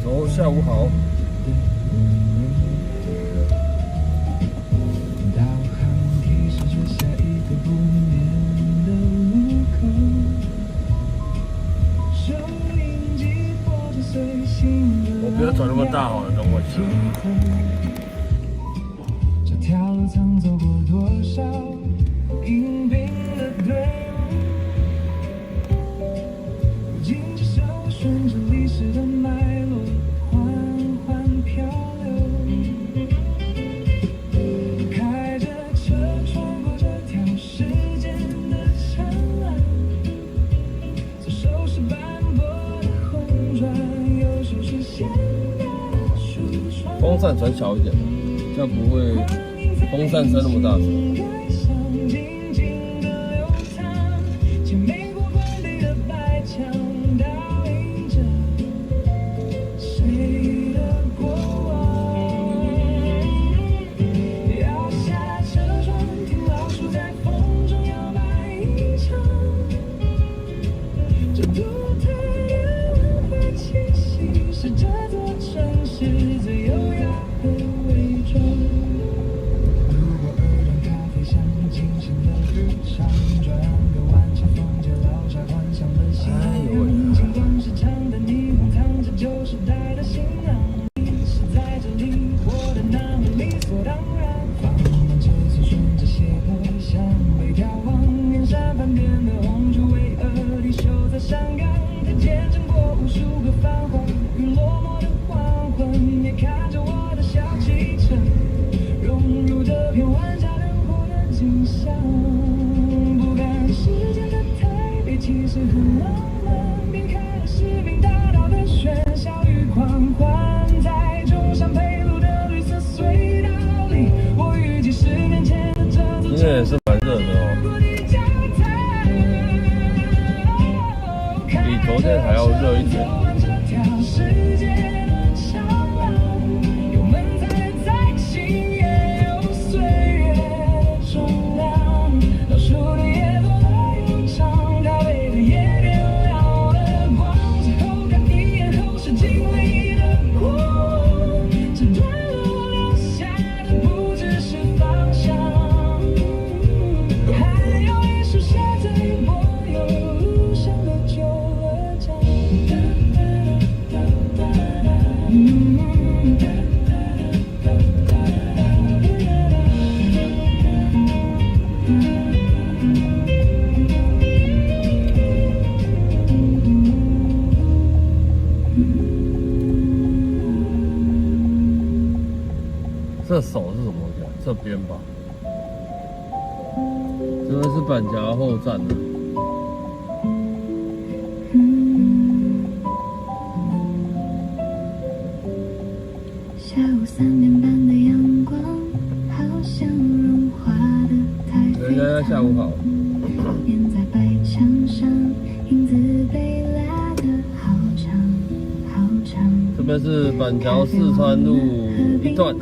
走，下午好。我不要转那么大好了，等我一下。这条路曾走过多少迎宾的队伍，如今只剩我顺着历史的脉络缓缓漂流，开着车穿过这条时间的长廊，左手是斑驳的红砖，右手是现代的树桩。风扇转小一点，这样不会风扇声那么大声。今天也是蛮热的哦，比昨天还要热一点。这手是什么东西？这边吧，这边是板桥后站的。下午3点半的阳光，好像融化的太妃人家下午好。粘在白墙上，影子被拉得好长好长。这边是板桥四川路一段。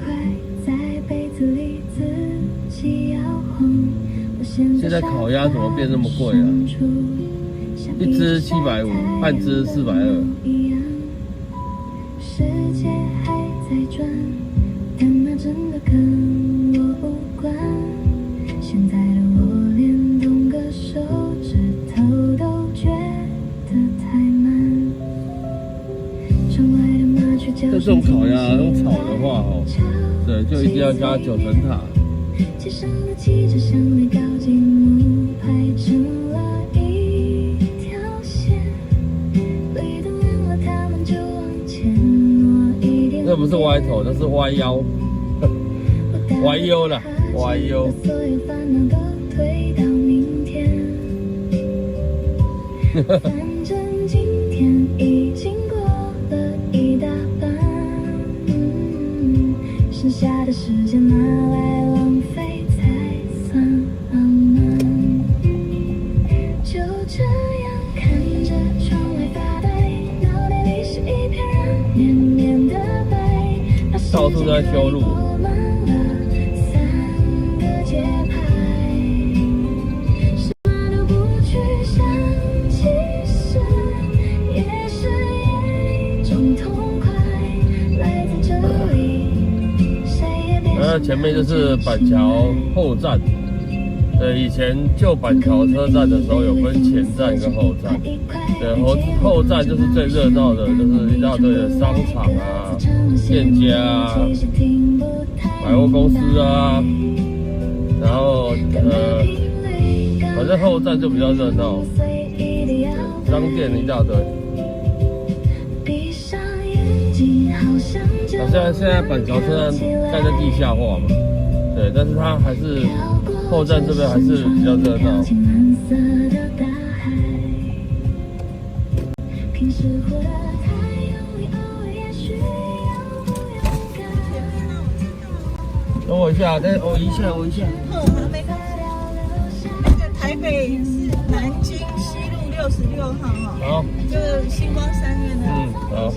现在烤鸭怎么变那么贵啊？一只750，半只420。世界还在转，但那真的跟我无关。现在的我连动个手指头都觉得太慢。窗外的麻雀叫。这种烤鸭用炒的话哦，对，就一定要加9层塔。街上的汽车向内高进幕排成了一条线，绿灯亮了，他们就往前挪一点。那不是歪头，那是歪腰，歪腰啦，歪腰。所有烦恼都推到明天。反正今天已经过了一大半，剩下的时间拿来浪费才算浪漫。就这样看着窗外发呆，脑袋里是一片软绵绵的白。到处在修路。3个街前面就是板桥后站。对，以前旧板桥车站的时候有分前站跟后站。对，后站就是最热闹的，就是一大堆的商场啊、店家啊、百货公司啊，然后反正后站就比较热闹，商店一大堆。现在板桥车站盖在地下化嘛，对，但是它还是后站这边还是比较热闹。等我一下，我一下。还没开。那个台北是南京西路66号哈。好。就是星光三院那里。好。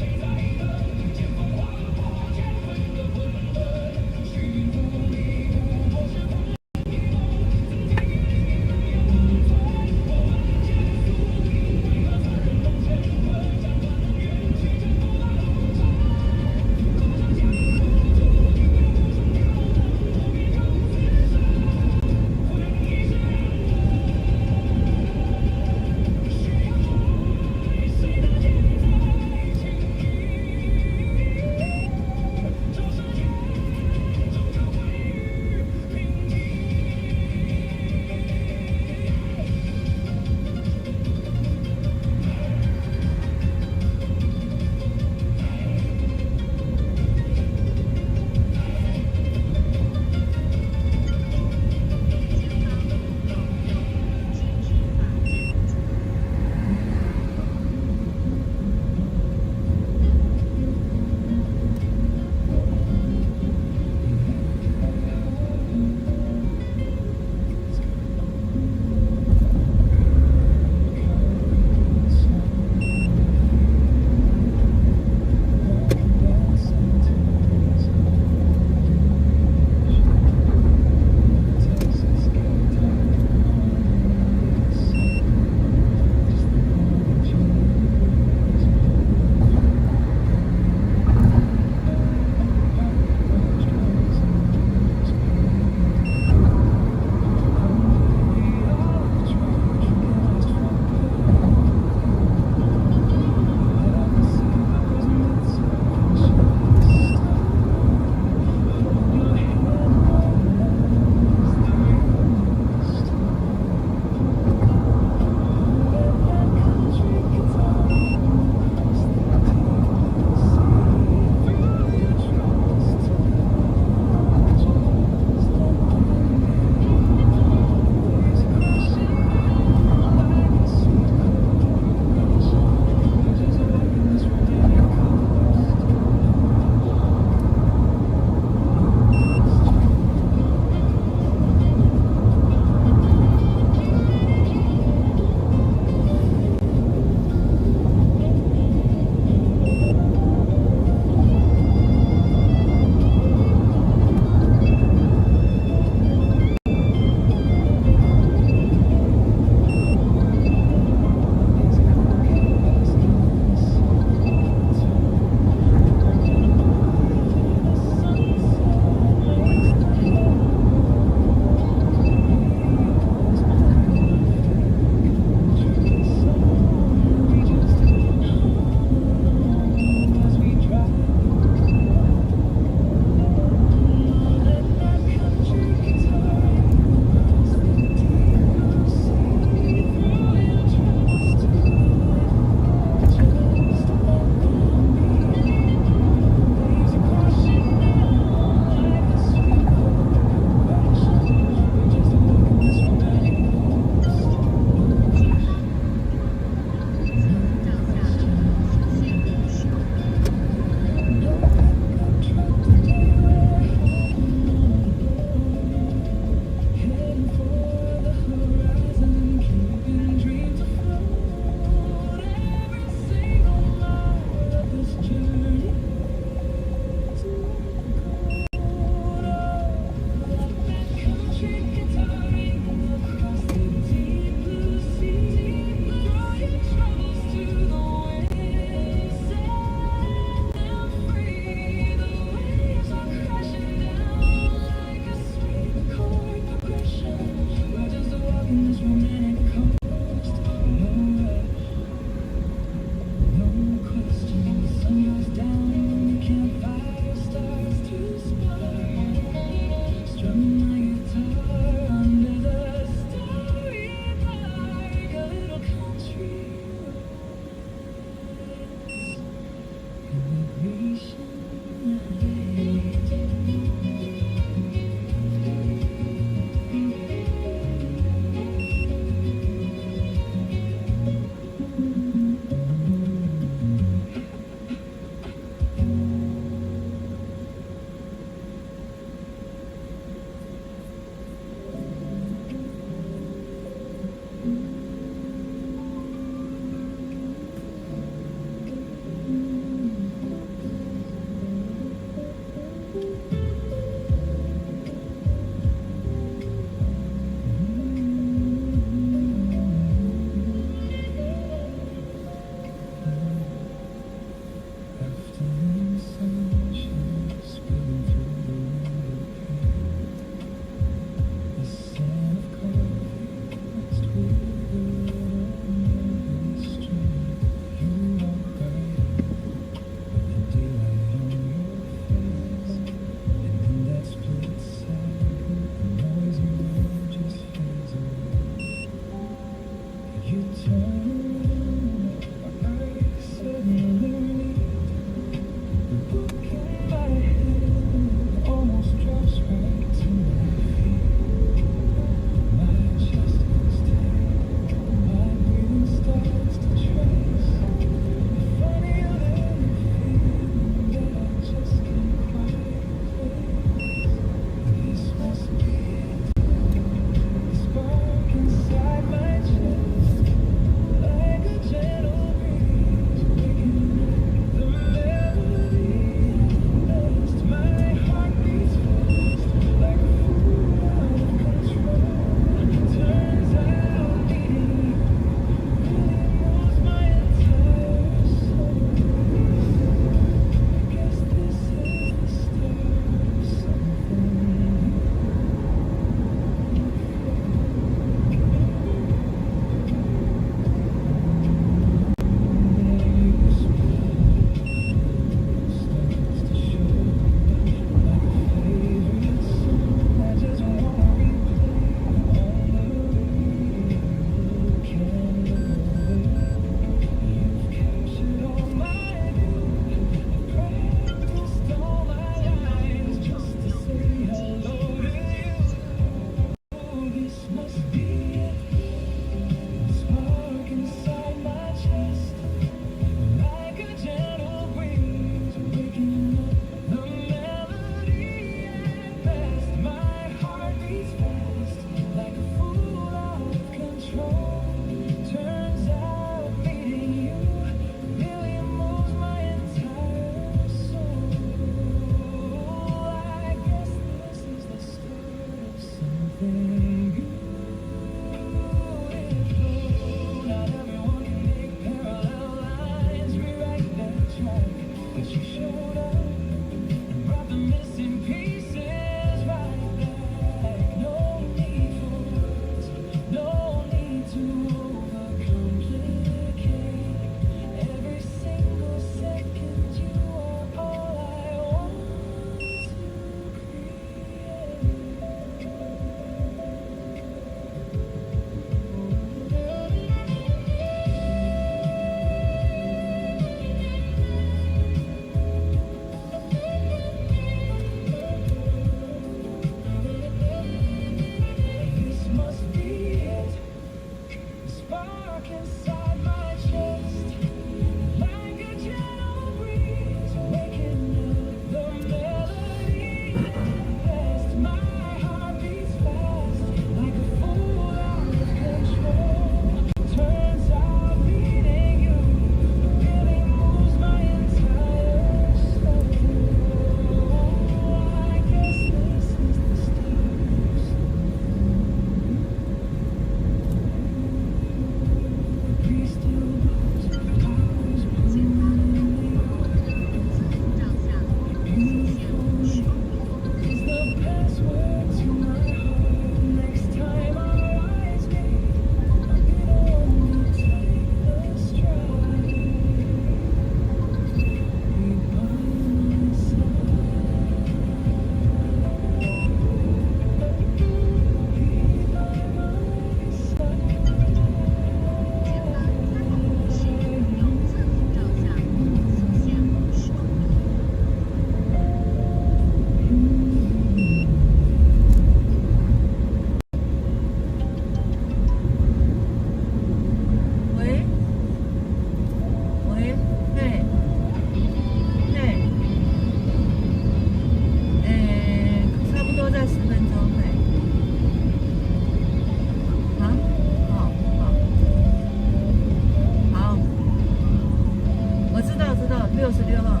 66号，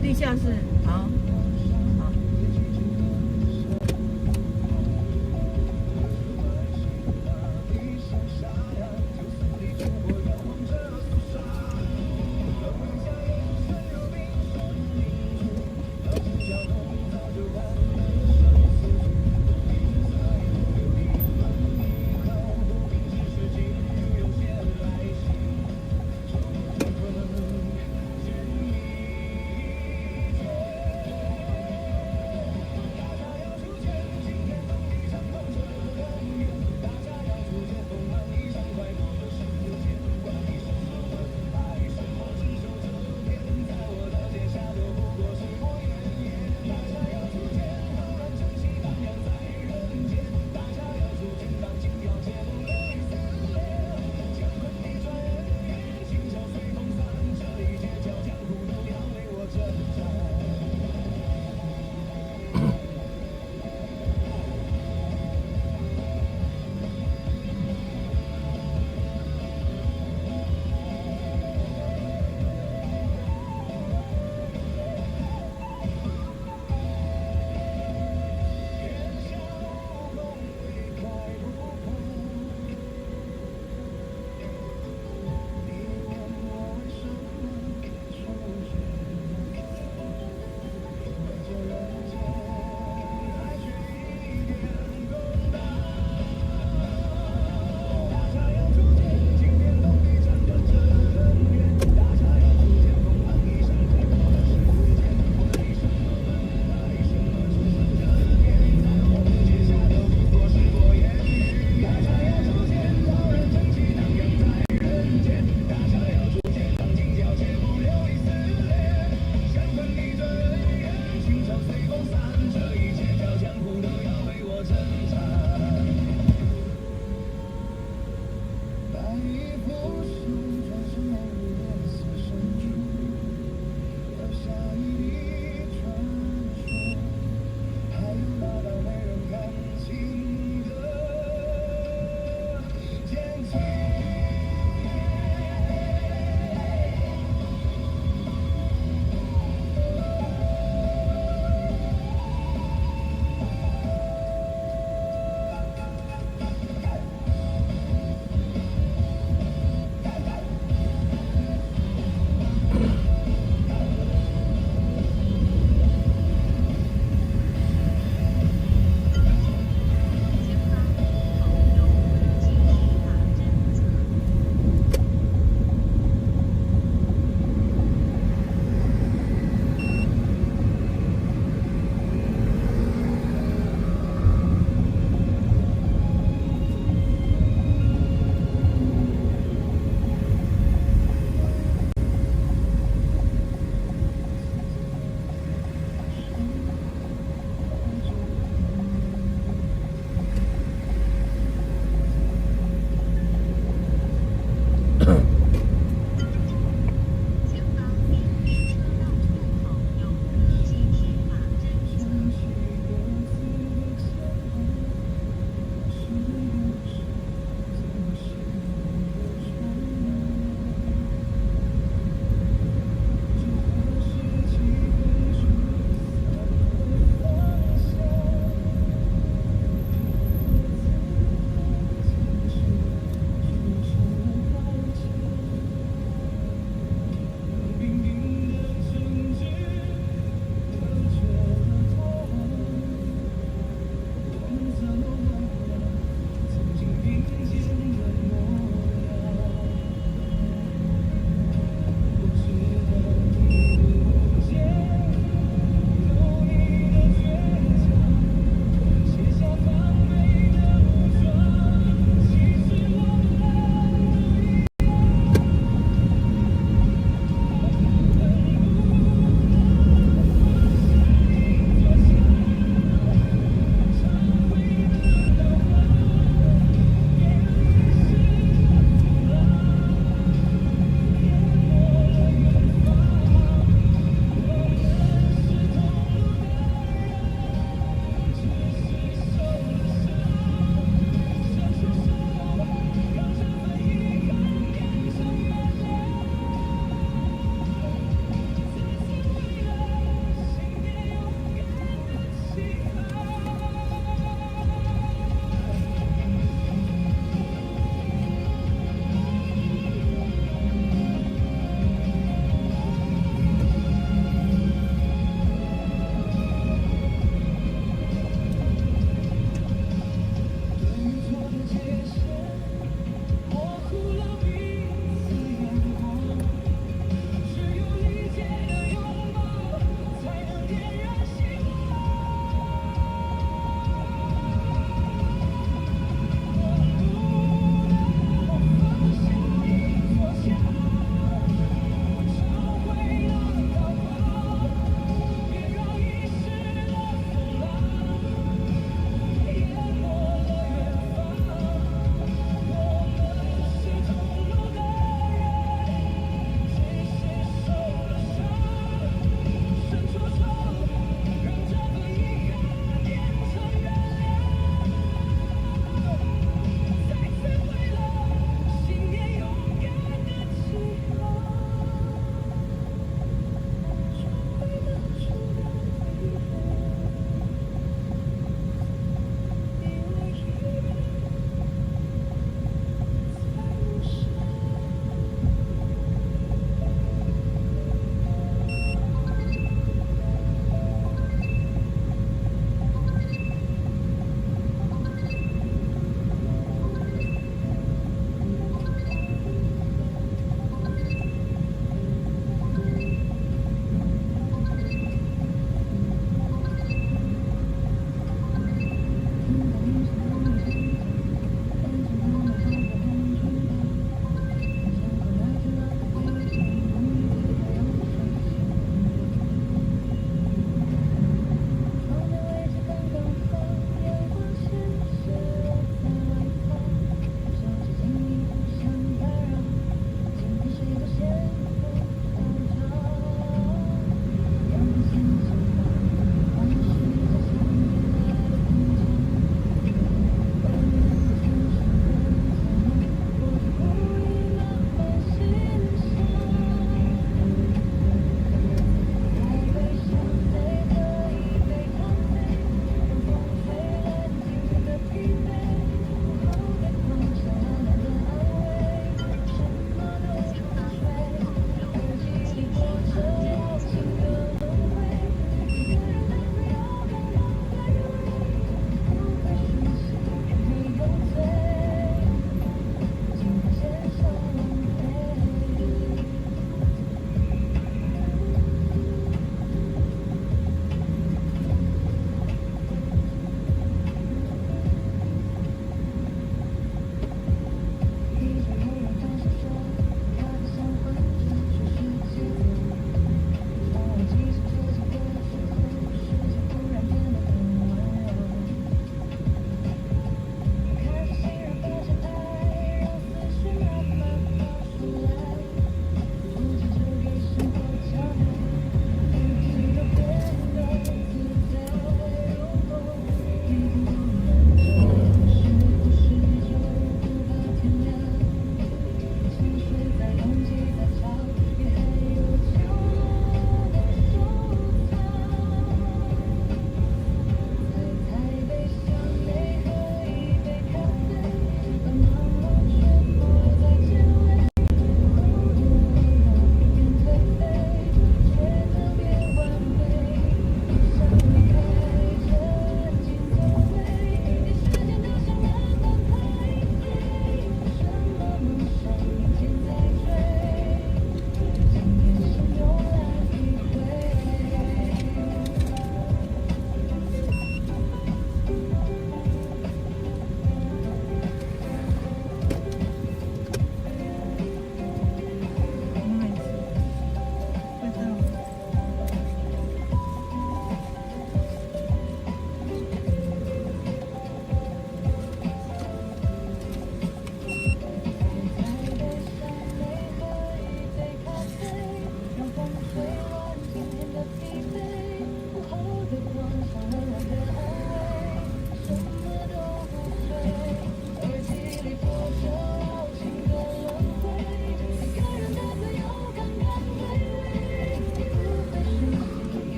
地下室，好。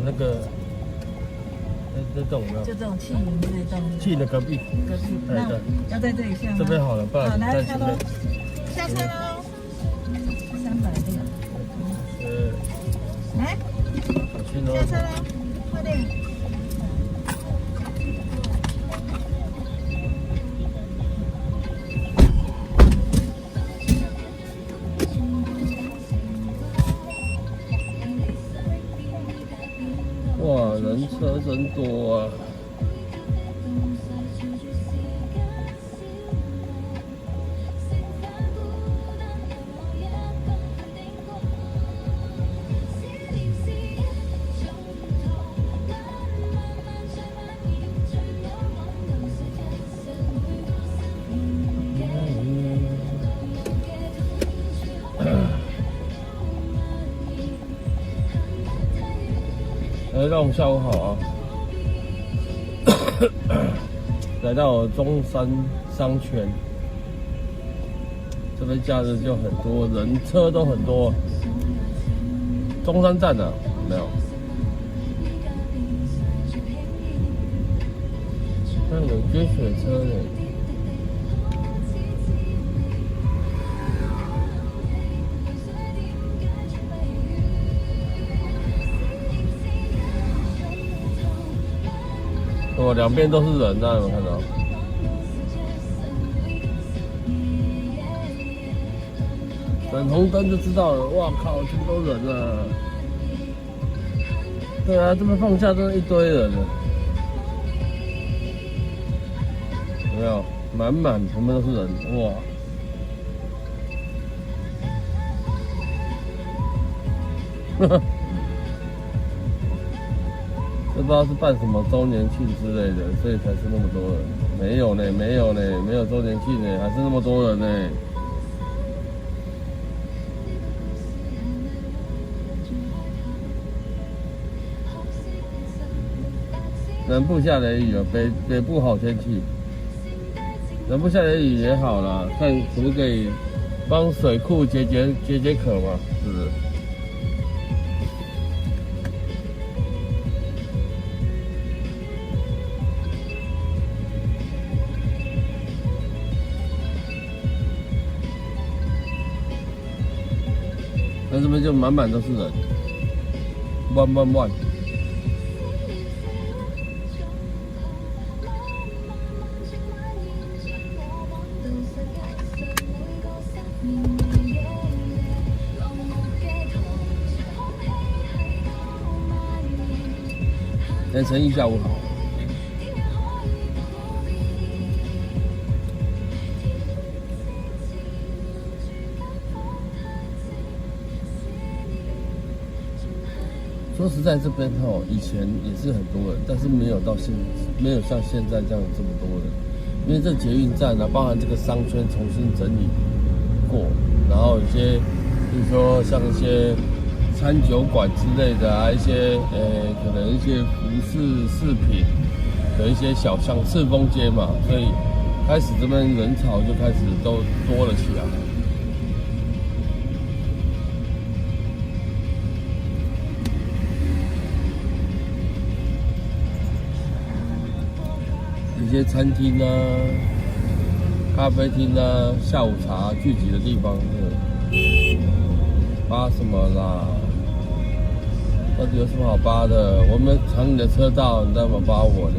那个，这栋有没有？就这种气营这一栋。气营的隔壁。隔壁。对对。要在这里下吗？这边好了，不然来在前面。下车喽。360。来。下车喽，快点。哇，人车真多啊！让下午好啊！来到中山商圈，这边假日就很多人，车都很多。中山站啊，没有。那有接水车呢。哦，两边都是人，大家有没有看到？等红灯就知道了。哇靠，这么多人啊！对啊，这边放假真的一堆人了，有没有？满满全部都是人，哇！呵呵。不知道是办什么周年庆之类的，所以才是那么多人。没有呢，没有呢，没有周年庆呢，还是那么多人呢。南部下雷雨啊，北部好天气。南部下雷雨也好啦，看可不可以帮水库解渴嘛，是不是？那这边就满满都是人，万。陈毅下午好。说实在，这边以前也是很多人，但是没有像现在这样这么多人，因为这捷运站呢，包含这个商圈重新整理过，然后有些，比如说像一些餐酒馆之类的啊，一些可能一些服饰饰品的一些小巷赤峰街嘛，所以开始这边人潮就开始都多了起来。一些餐厅啊、咖啡厅啊、下午茶聚集的地方，扒什么啦？到底有什么好扒的？我们抢你的车道，你干嘛扒我呢？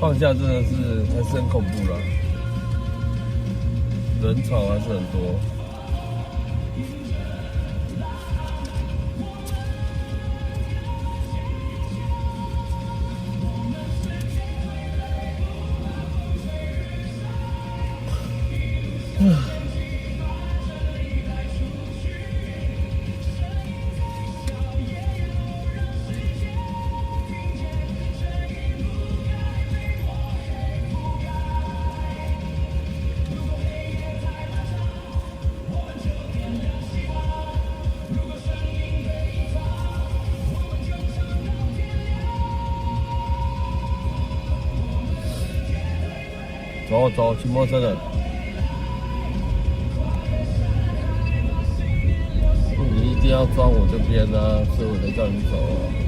放假真的是还是很恐怖啦，人潮还是很多。走走，骑摩托车的。你一定要装我这边啊，所以我才叫你走啊。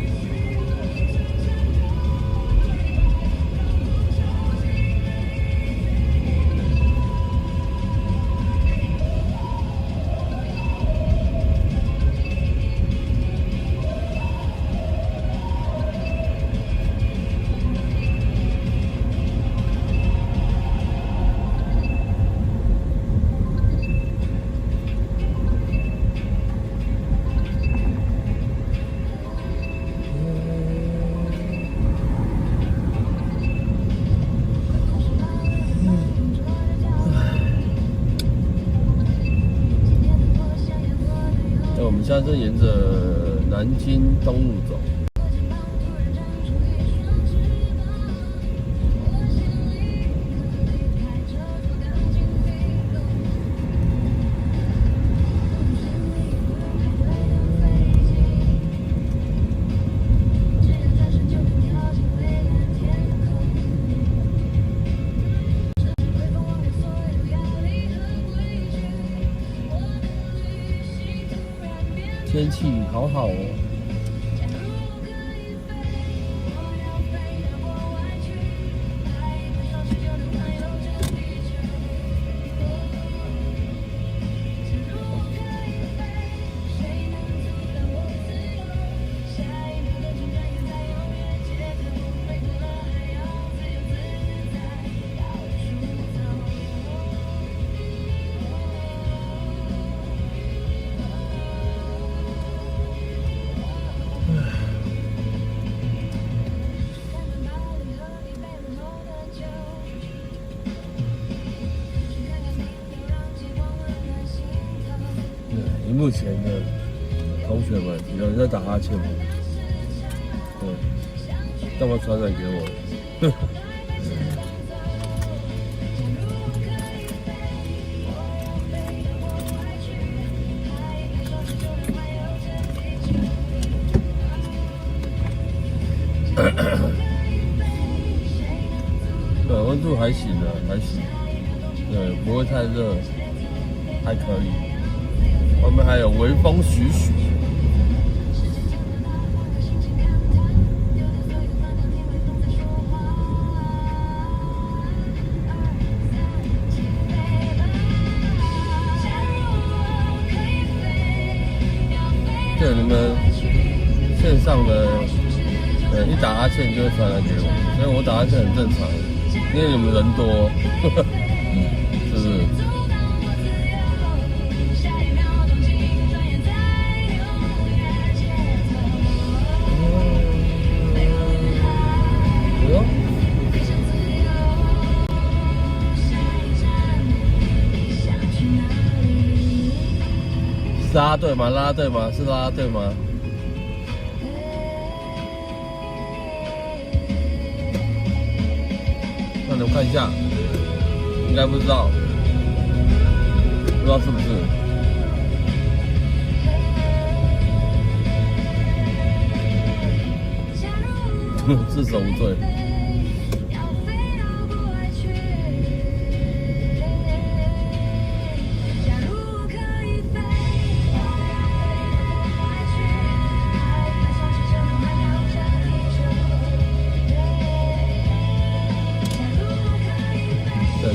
我们现在是沿着南京东路走。天气好好哦。荧幕前的同学们，有人在打哈欠吗？对，干嘛传染给我？对，温度还行的，还行，对，不会太热，还可以。外面还有微风徐徐。对，你们线上的，一打哈欠就会传染给我，所以我打哈欠很正常，因为你们人多，是不是？是啦啦队吗？啦啦队吗？是啦啦队吗？那你们看一下，应该不知道，不知道是不是？自首无罪。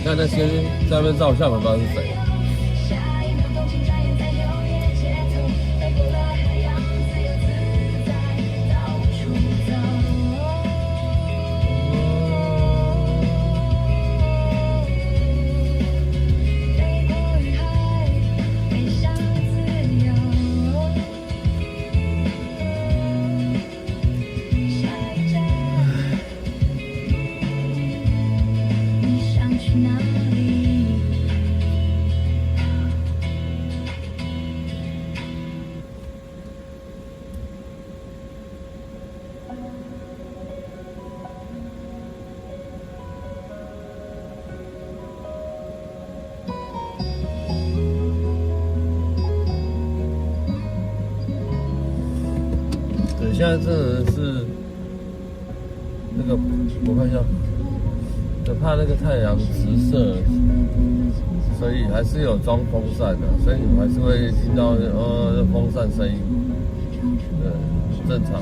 看那些在那边照相的，不知道是谁。现在真的是那个，我看一下，就怕那个太阳直射，所以还是有装风扇的，所以你们还是会听到风扇声音，对，正常。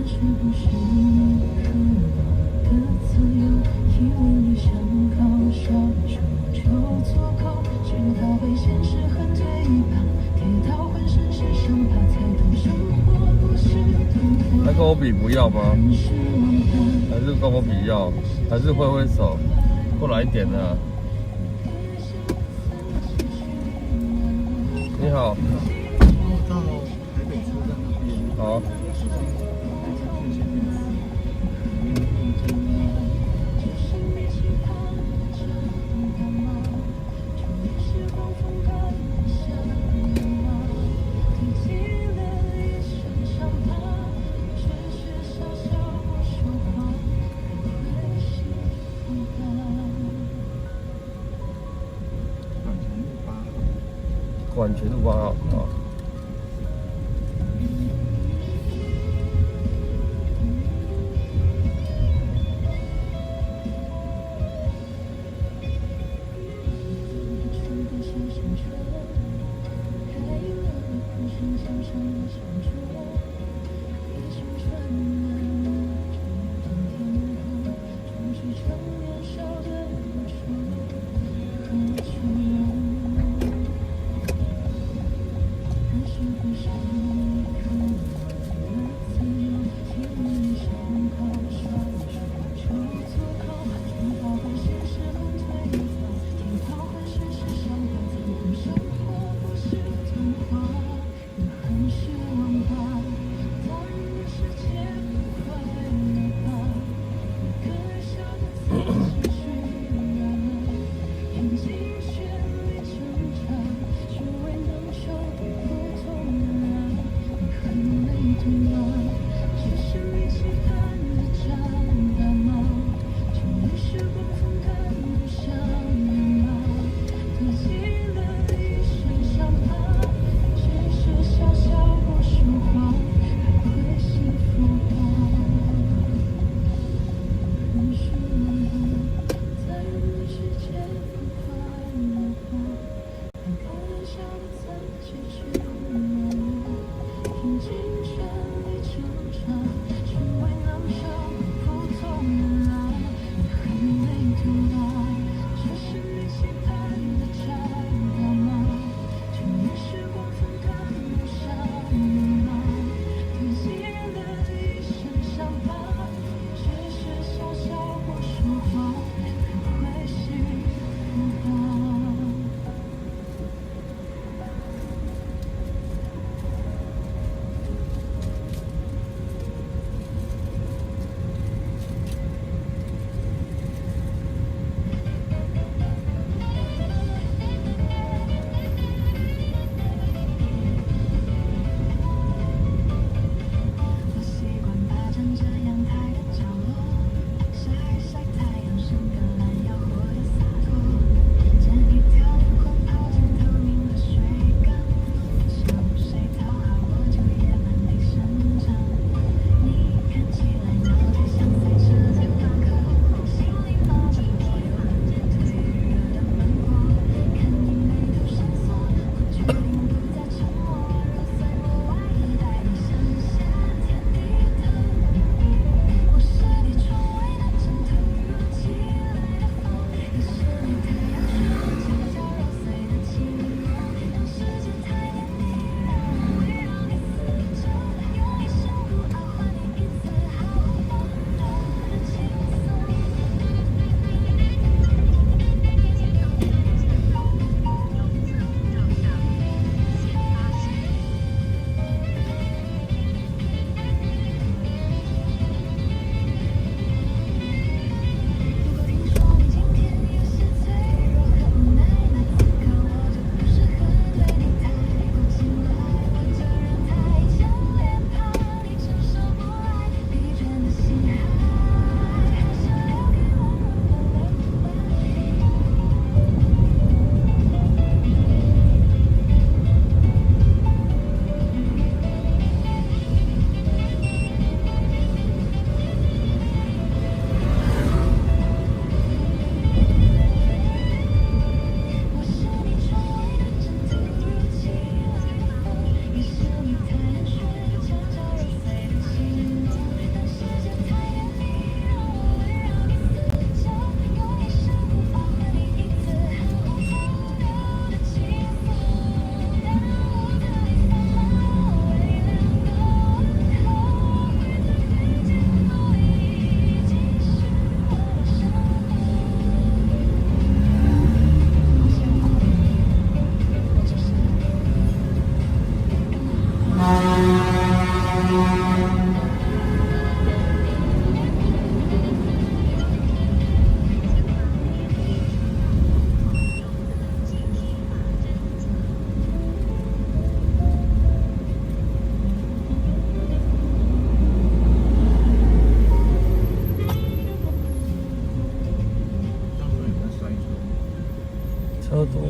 是不是你渴望的自由？以为理想靠少数就做够，直到被现实狠对吧？跌到浑身是伤疤，才懂生活不是童话。他跟我比不要吗？还是跟我比要？还是挥挥手？过来一点啊！你好。到台北车站那边。好。管全路8号啊。车多。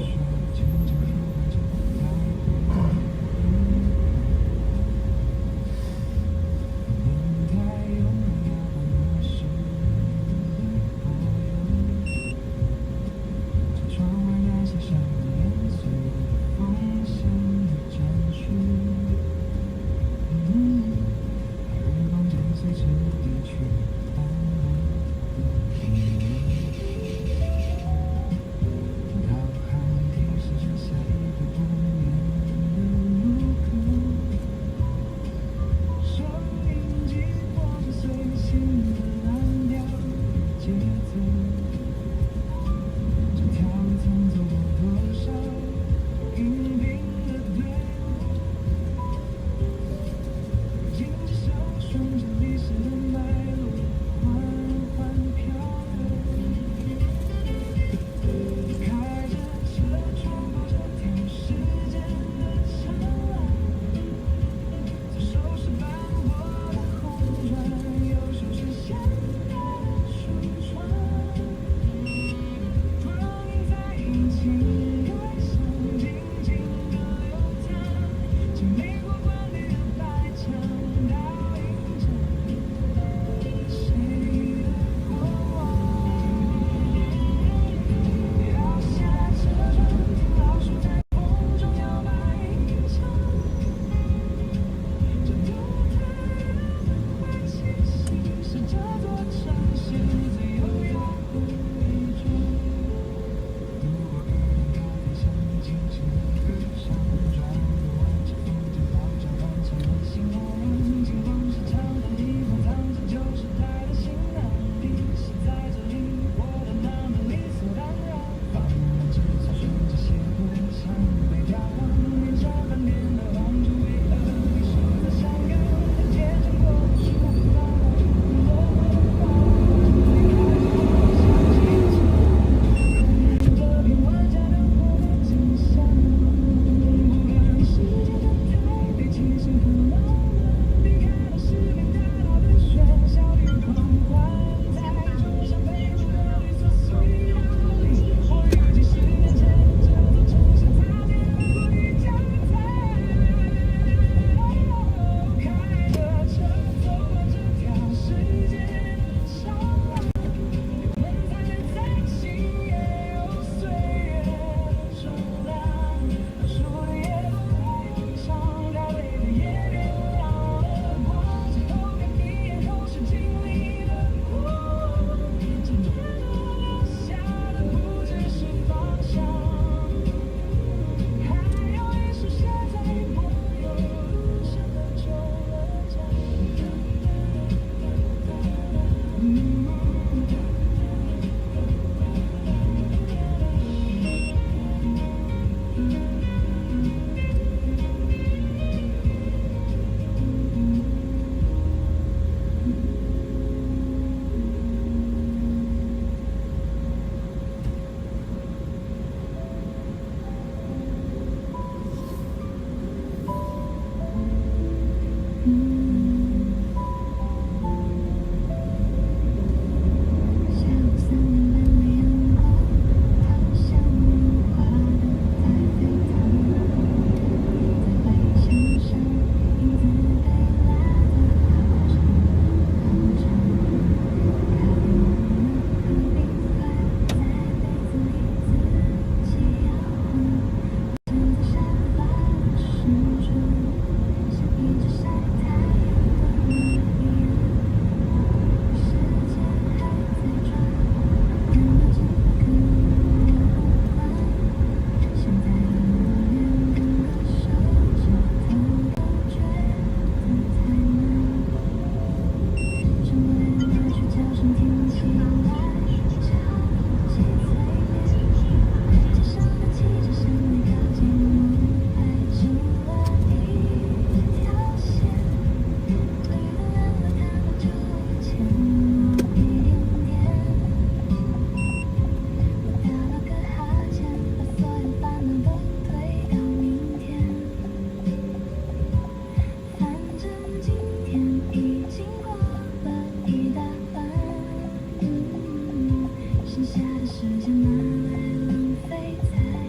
剩下的时间拿来浪费在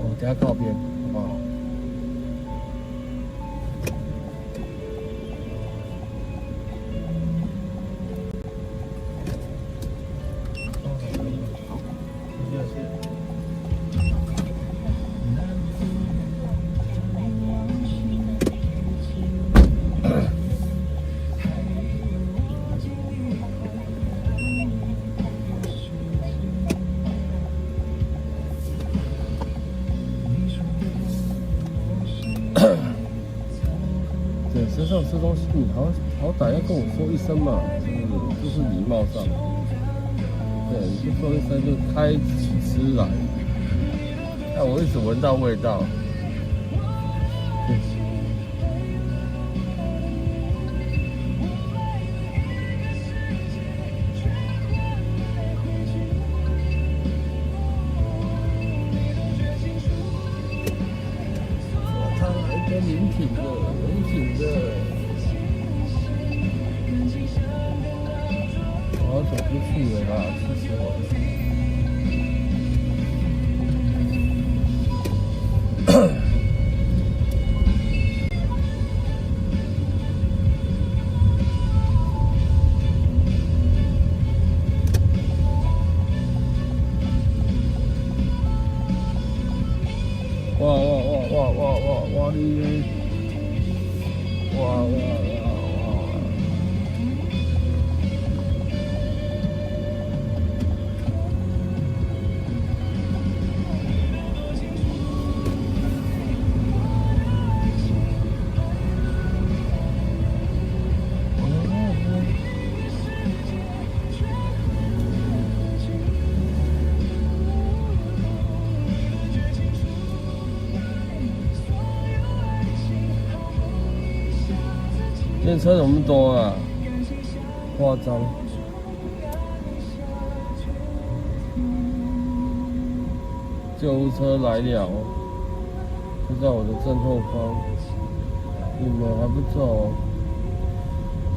我等下靠边，好不好？对，身上吃东西，你好歹要跟我说一声嘛，就是礼貌上。对，你不说一声就开起吃来，但我一直闻到味道。他来个临品的，临品的。我要走出去了啦，气死我了！哇你！哇！今天车怎么多啊？夸张！救护车来了，就在我的正后方。你们还不走？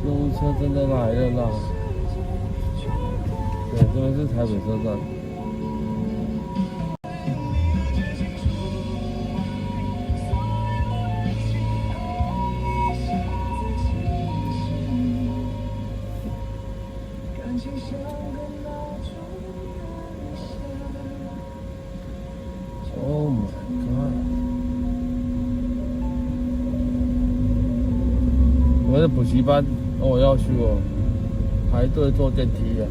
救护车真的来了啦！对，这边是台北车站。Oh my god！ 我的补习班，我要去排队坐电梯啊。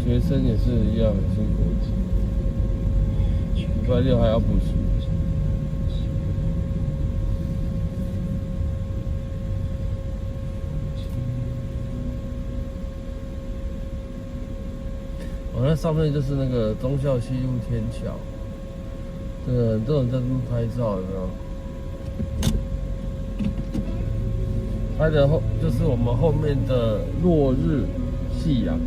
学生也是一样很辛苦，礼拜六还要补习。那上面就是那个忠孝西路天桥，这个很多人在这边拍照，有没有？拍的就是我们后面的落日夕阳。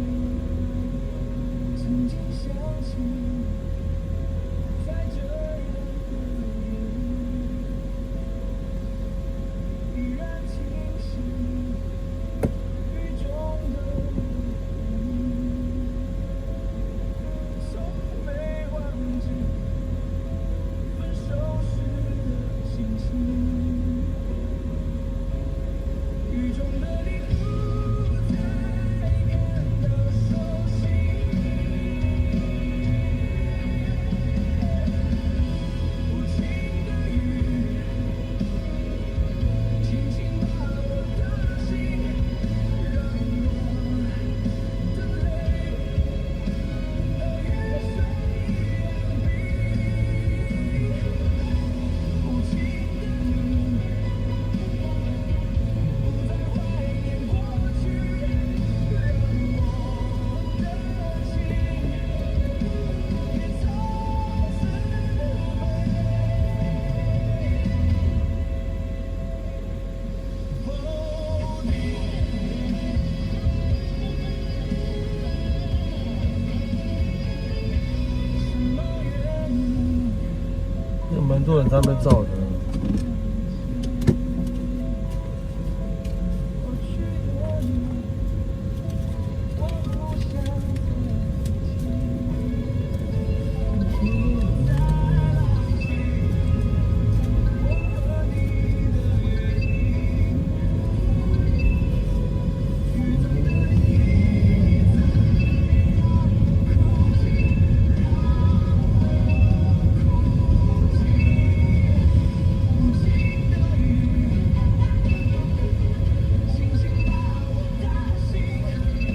蛮多人在那边照的。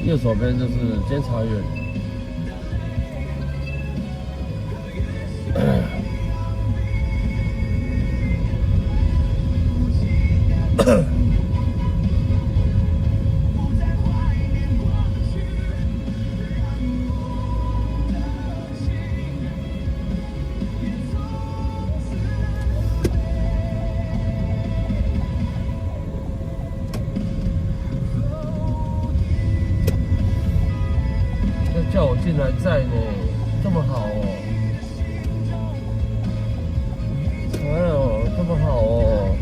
右手边就是监察院。叫我进来载呢，这么好哦！哎呦，这么好哦！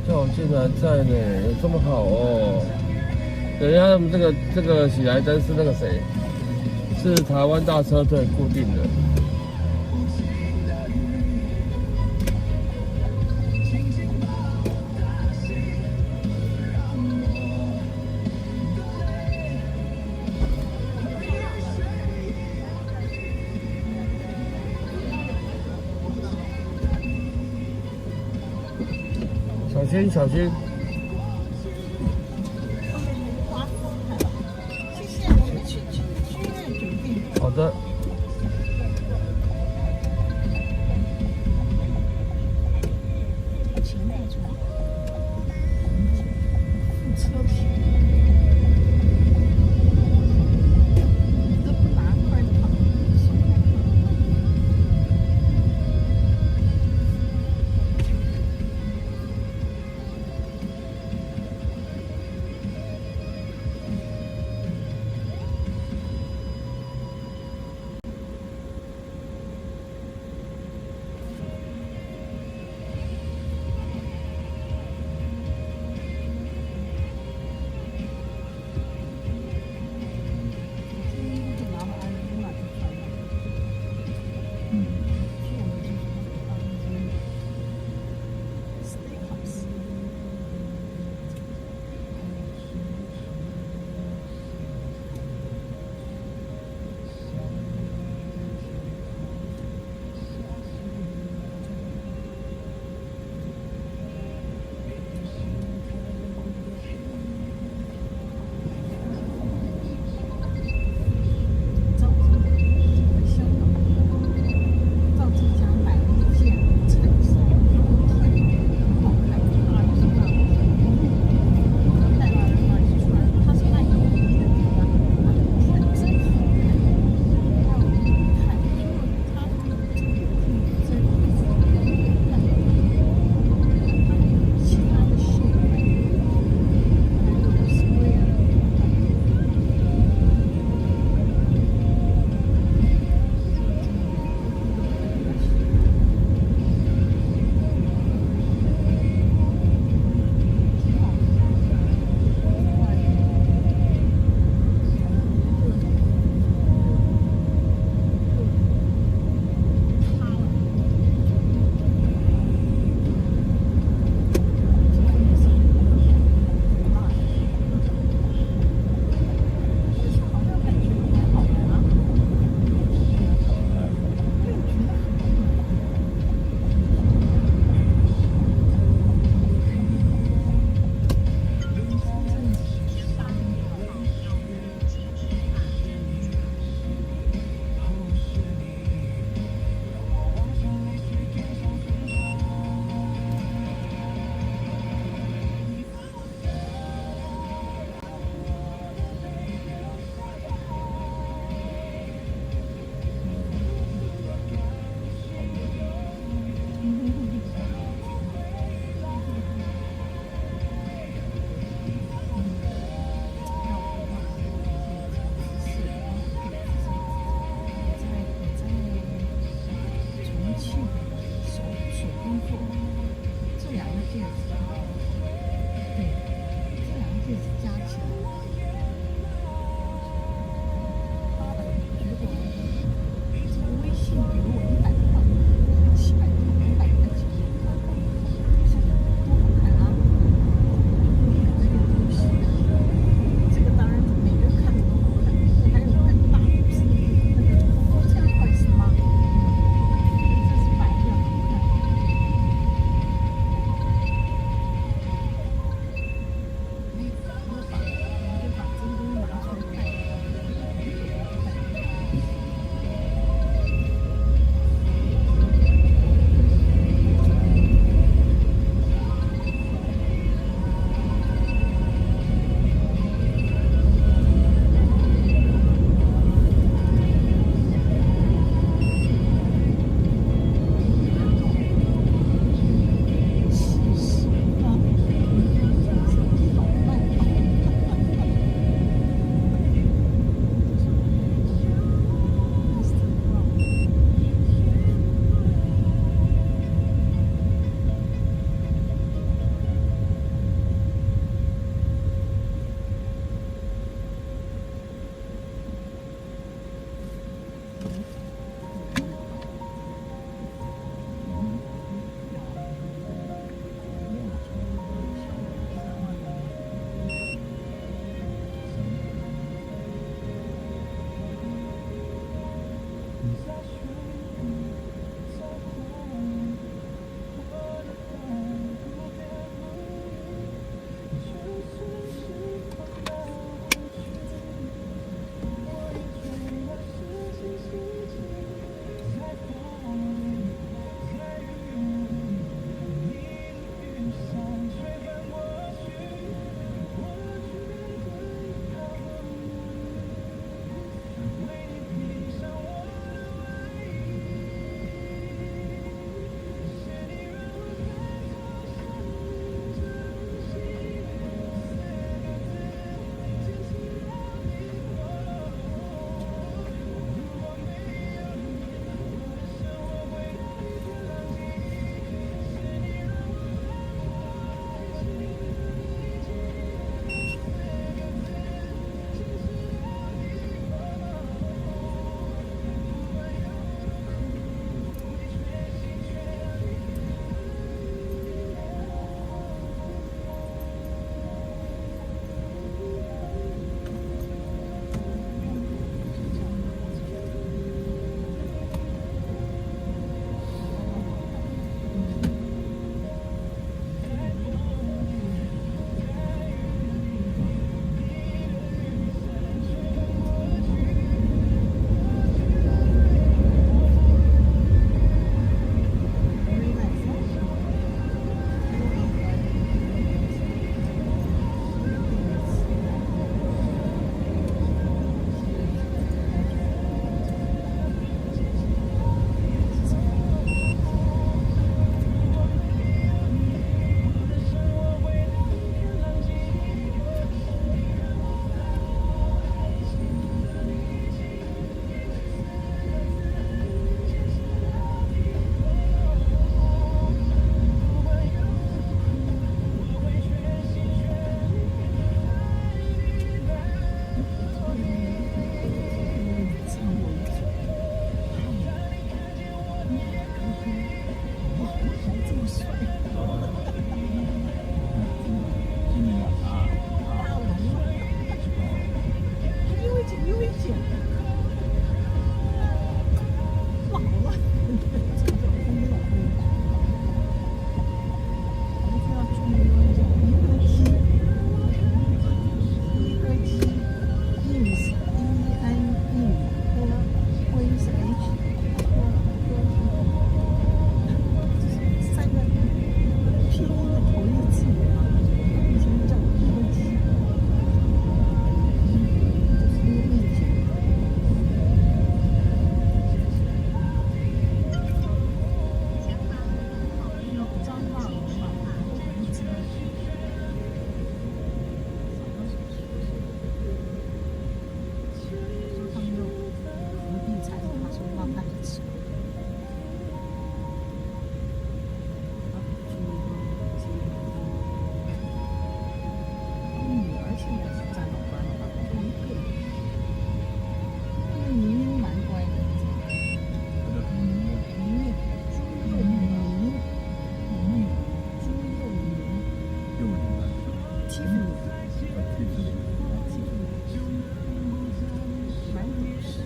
叫我进来载呢，这么好哦！等一下，他们这个喜来登是那个谁？是台湾大车队固定的。小心小心！谢谢，我们去那个酒店。好的。钱带出来，付车钱，都不拿快跑。欺负你，他欺负你。他欺负你，蛮朴实，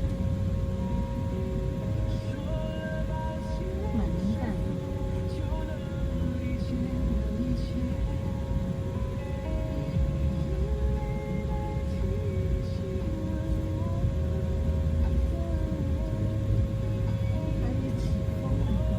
蛮能干的。还有起风很多。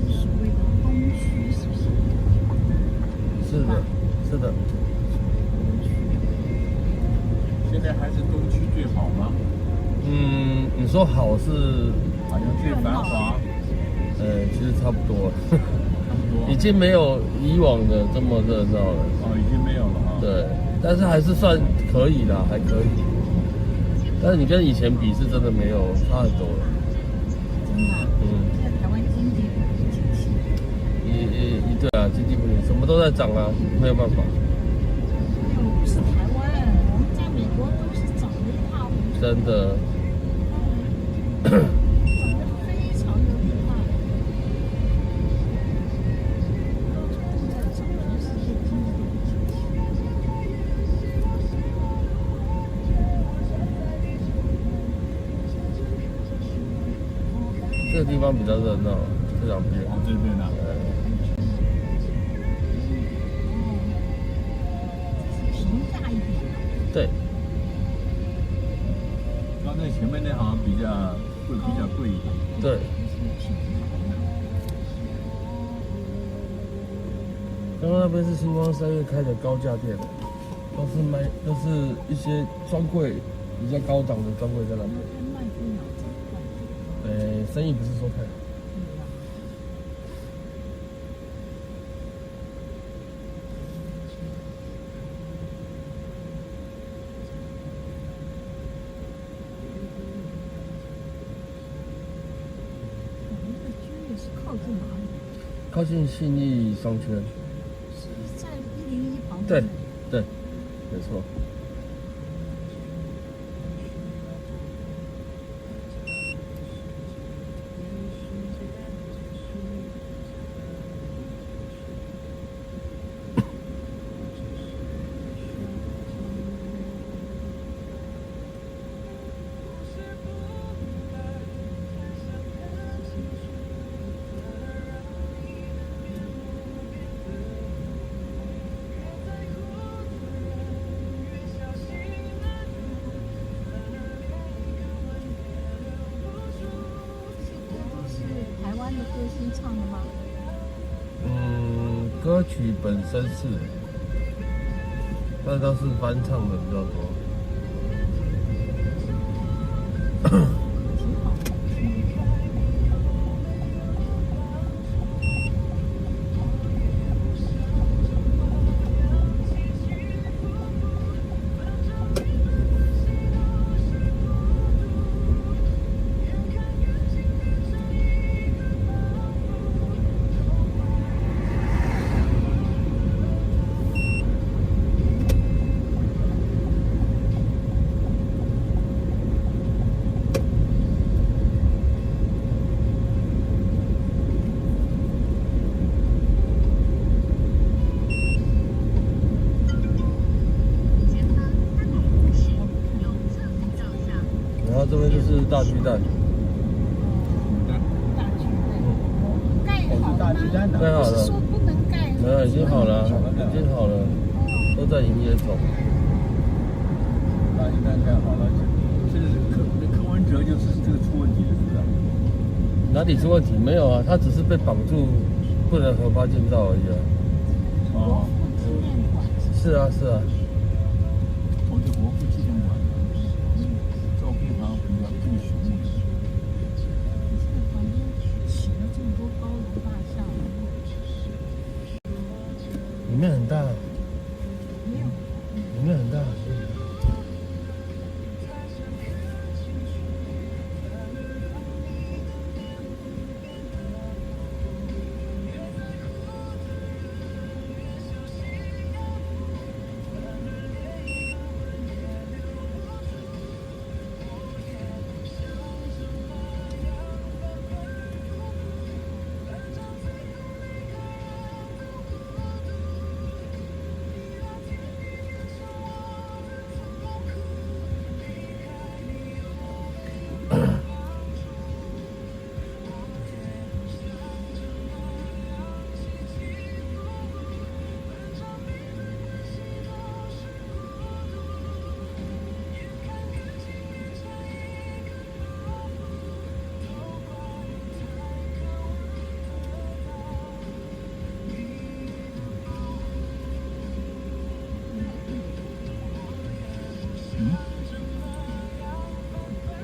所谓的东区是不是？是的，是的。现在还是东区最好吗？你说好是，好像最繁华，其实差不多，差不多。已经没有以往的这么热闹了。哦，已经没有了哈。对，但是还是算可以啦，还可以。但是你跟以前比，是真的没有差很多了。真的啊。现在台湾经济不景气，对啊，经济不行，什么都在涨啊，没有办法。又不是台湾，我们在美国都是涨得一塌糊涂，真的，涨得非常的厉害，都在涨，全世界经济都不景气。这个地方比较热闹，这两边。哦，这边呢？平价一点的，对，刚才前面那好像比较贵一点。对。刚刚那边是星光三月开的高价店，都是一些专柜比较高档的专柜在那边。卖不了这块，生意不是说太好。我们这居也是靠近哪里？靠近信义商圈。是在101旁对边。对，没错。台湾的歌星唱的吗？歌曲本身是，但都是翻唱的比较多。挺好的。是大巨蛋，大巨蛋盖我是好了吗？大巨蛋的。盖好了不是，说不能盖，已经好了，已经好了，都在营业中。大巨蛋盖好了，这是柯文哲就是这个出问题了，是不是？哪里出问题？没有啊，他只是被绑住，不能核发建造而已啊。哦，纪念馆是啊，是啊。我这国父纪念馆，照片好像比较更雄伟。这个旁边起了这么多高楼大厦，里面很大，没有。里面很大。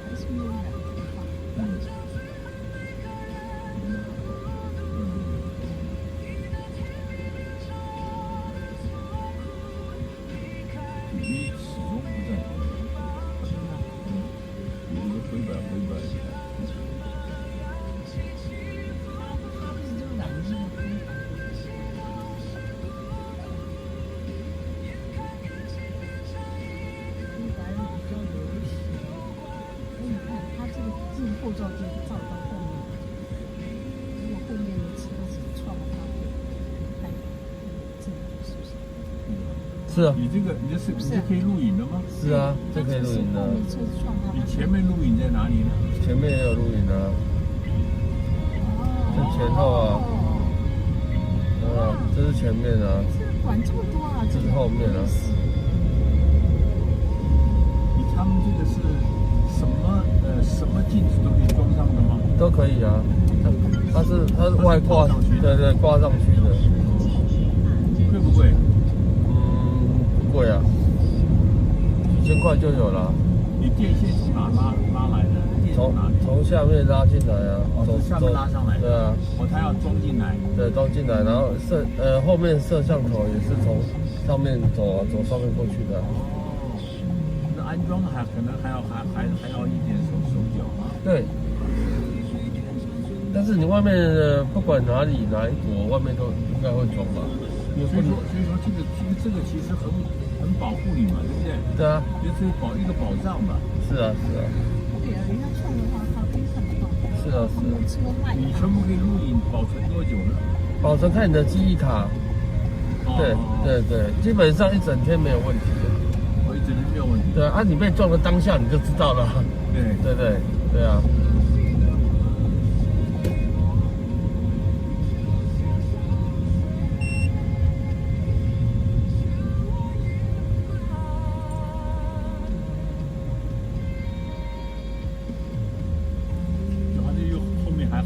还是没有染头发。你始终不在旁边，有一个回摆。他不是就染的那个头发？黑白的比较流行。所以你看，它这个镜后照镜照到后面，如果后面的车子撞了它，会看镜头是不是？是啊，你这可以录影的吗？是啊，这可以录影的后。面车子撞它，你前面录影在哪里呢？前面也有录影啊，这前后啊，这是前面啊，这管这么多啊，这是后面啊。他们这个是什么镜子都可以装上的吗？都可以啊，它是外挂，对，挂上去的。贵不贵？不贵啊，1000块就有了。你电线从哪拉来的？电从哪里？从下面拉进来啊，从下面拉上来的。对啊，它要装进来。对，装进来，然后后面摄像头也是从上面走上面过去的。那安装可能还要一点手脚啊。对。但是你外面不管哪一国，外面都应该会装吧？所以说这个其实很保护你嘛，对不对？对啊，就是一个保障吧。是啊。对啊，人家撞的话，他可以看得到。是啊。车坏。你全部可以录影，保存多久呢？保存看你的记忆卡。对，基本上一整天没有问题的。我一整天没有问题。对啊，你被撞的当下你就知道了。对啊。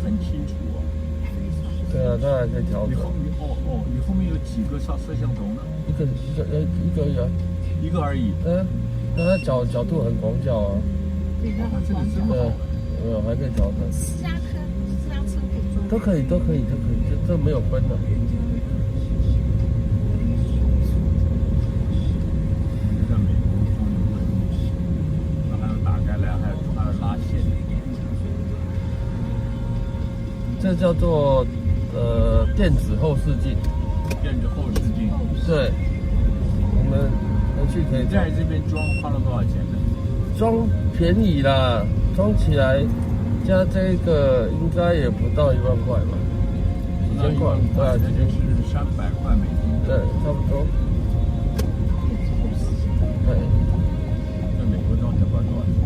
很清楚啊。对啊，它还可以调整。你后面有几个摄像头呢？一个而已啊。一个而已。那它角度很广角啊。对，它很广角。对，还可以调整。私家车可以装。都可以，这没有分的。在美国装有问题，还要打开来，还要拉线。这叫做电子后视镜。电子后视镜。对，我们回去可以。在这边装花了多少钱呢？装便宜啦，装起来加这个应该也不到1万块吧，几千块，对啊，这就是300块美金。对，差不多。对。在美国装才花多少钱？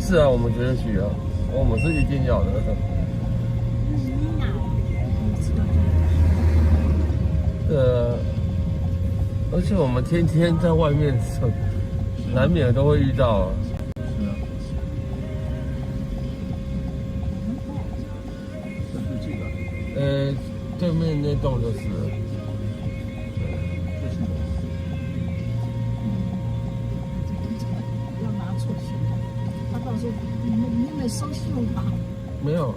是啊，我们觉得需要，我们是一定要的。你哪？你这个而且我们天天在外面走，难免都会遇到啊。是啊。这是这个。对面那栋就是了。这是我。不要拿错信号，他到时候你没收信用卡。没有。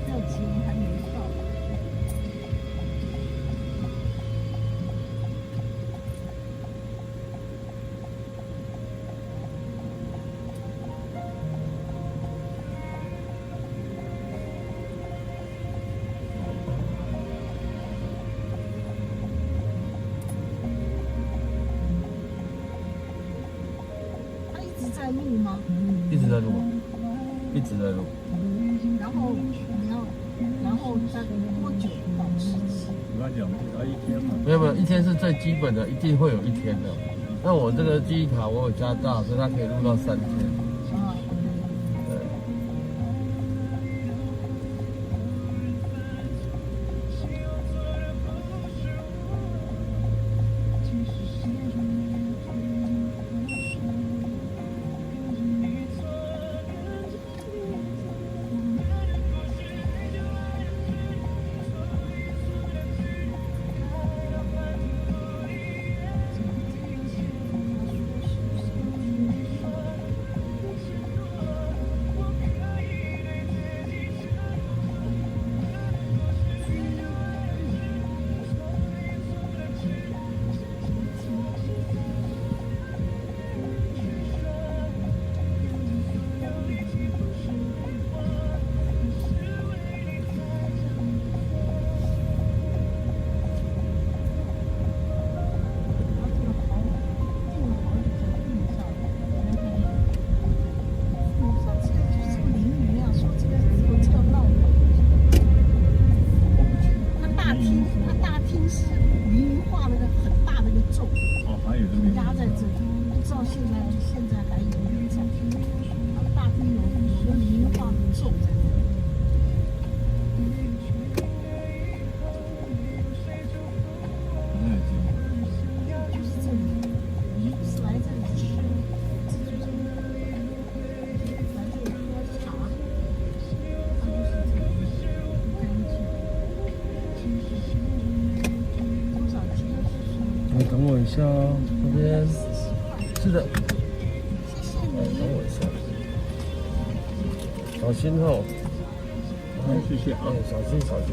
要钱还没到。他一直在录吗？一直在录，一直在录。然后你要，然后再多久保持期？我跟他讲，他一天嘛。没有，一天是最基本的，一定会有一天的。那我这个记忆卡我有加大，所以它可以录到3天。啊，对。哦，还有这个。压在这里，不知道现在还有没有在？它大厅有个名画的咒在那里。那也行。就是这里，是来这里吃，来这里喝茶，它就是这里，不干净。多少钱？你等我一下哦，这边是的，谢谢等我你。一下，小心哦。谢谢啊。小心小心。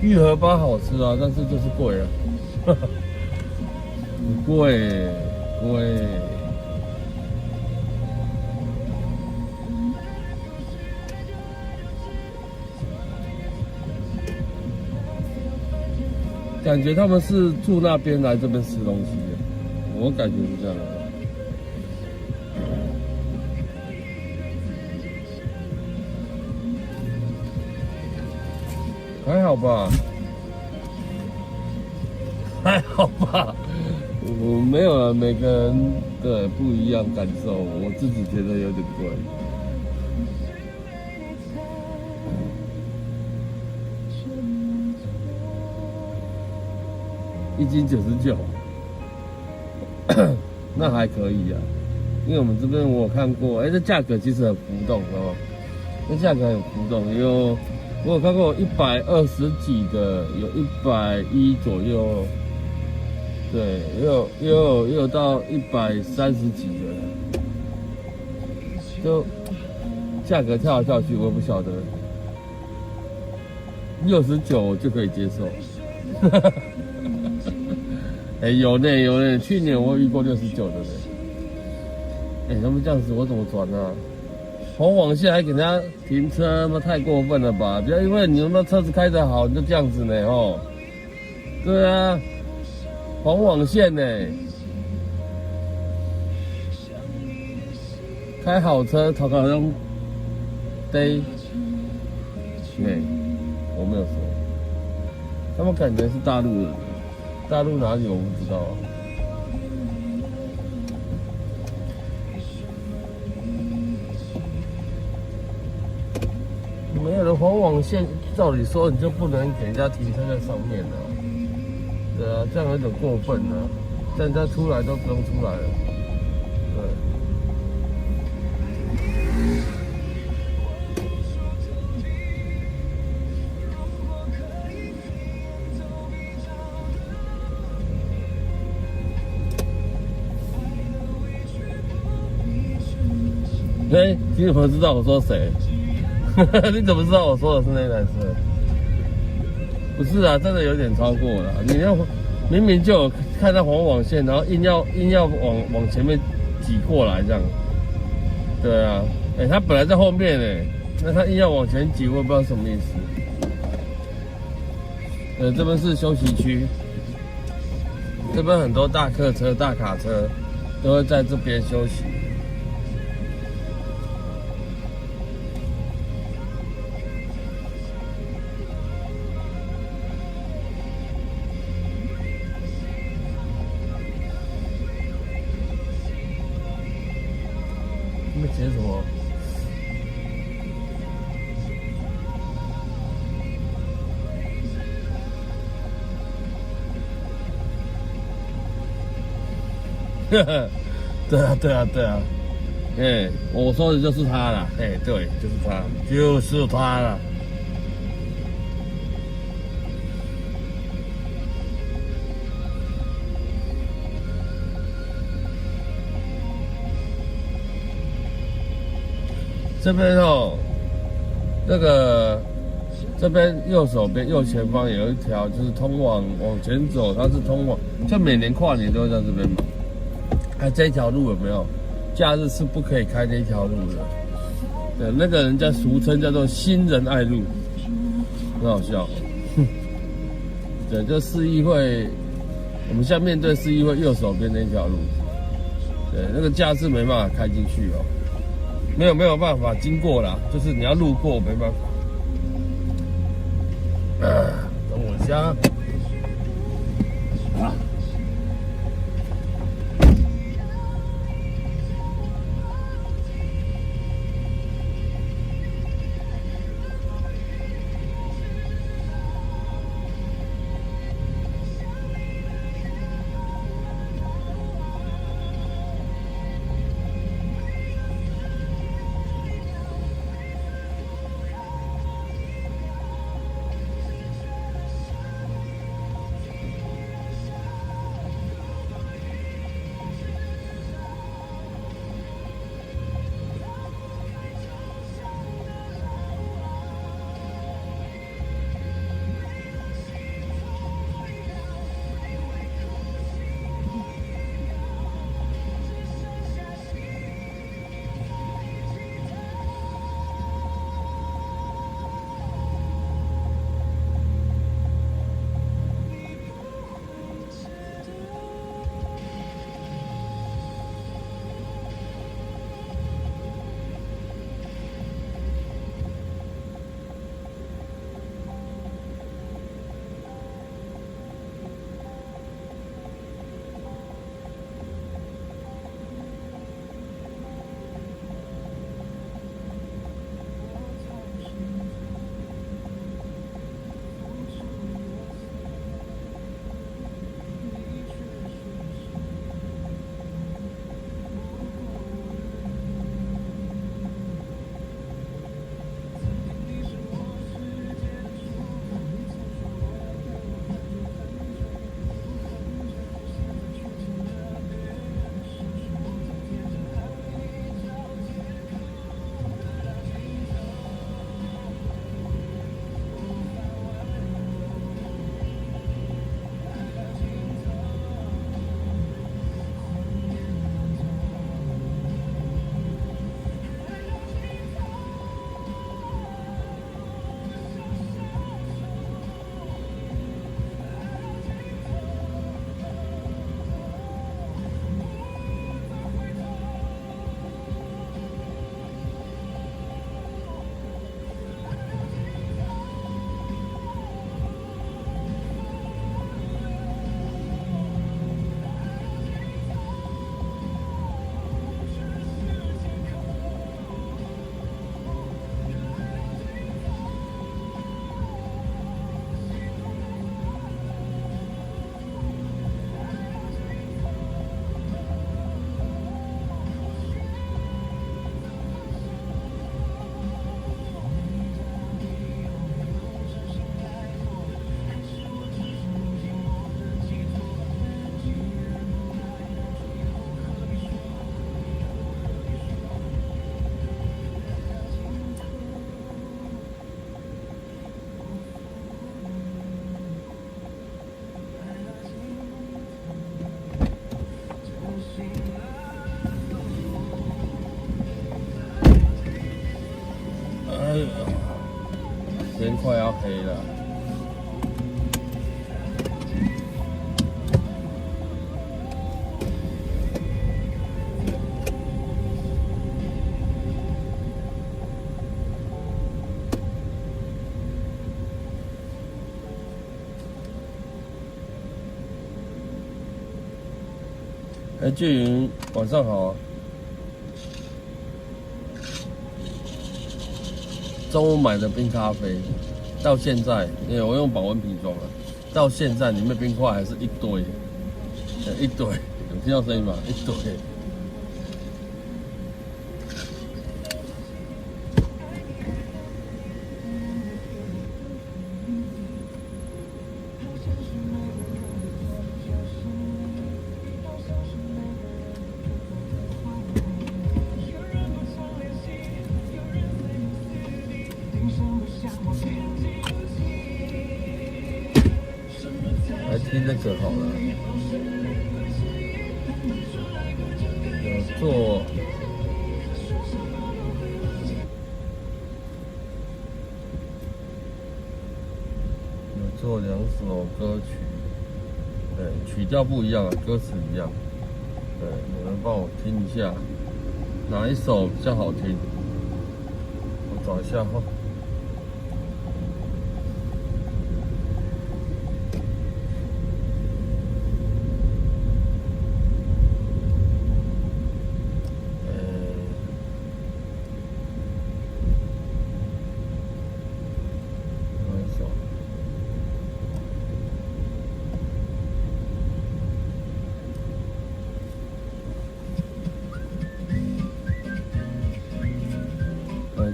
玉荷包好吃啊，但是就是贵啊，贵。感觉他们是住那边来这边吃东西的，我感觉是这样的。还好吧，还好吧，我没有了，每个人对不一样感受，我自己觉得有点贵。1斤99。那还可以啊。因为我们这边我有看过，这价格其实很浮动哦，这价格很浮动，我有看过120几的，有110左右，对，也有到130几的，就价格跳来跳去，我也不晓得，69我就可以接受。有呢，去年我遇过69的呢。他们这样子我怎么转啊？红网线还给人家停车，那太过分了吧？不要因为你们车子开得好，你就这样子呢哦。对啊，红网线呢，开好车，头好像得，我没有说，他们感觉是大陆人，大陆哪里我不知道啊。没有的黄网线，照理说你就不能给人家停车在上面了，对啊，这样有点过分了，这样人家出来都不用出来了，对。你怎么知道我说谁？你怎么知道我说的是那台车？不是啊，真的有点超过了。你要明明就有看到黄网线，然后硬要往前面挤过来这样。对啊，他本来在后面那他硬要往前挤，我也不知道什么意思。这边是休息区，这边很多大客车、大卡车都会在这边休息。你们写什么？对啊，我说的就是他啦，对，就是他啦。这边这边右手边右前方有一条就是通往前走，它是通往，就每年跨年都会在这边嘛。这一条路有没有？假日是不可以开那条路的。对，那个人家俗称叫做新仁爱路，很好笑。对，就市议会，我们现在面对市议会右手边那条路。对，那个假日没办法开进去哦。没有办法经过啦，就是你要路过没办法。等我一下。天快要黑了。俊云，晚上好啊。中午买的冰咖啡，到现在，因为我用保温瓶装了，到现在里面冰块还是一堆，一堆，有听到声音吗？一堆。来听那个好了，有做2首歌曲，对，曲调不一样啊，歌词一样，对，你们帮我听一下，哪一首比较好听？我找一下哈。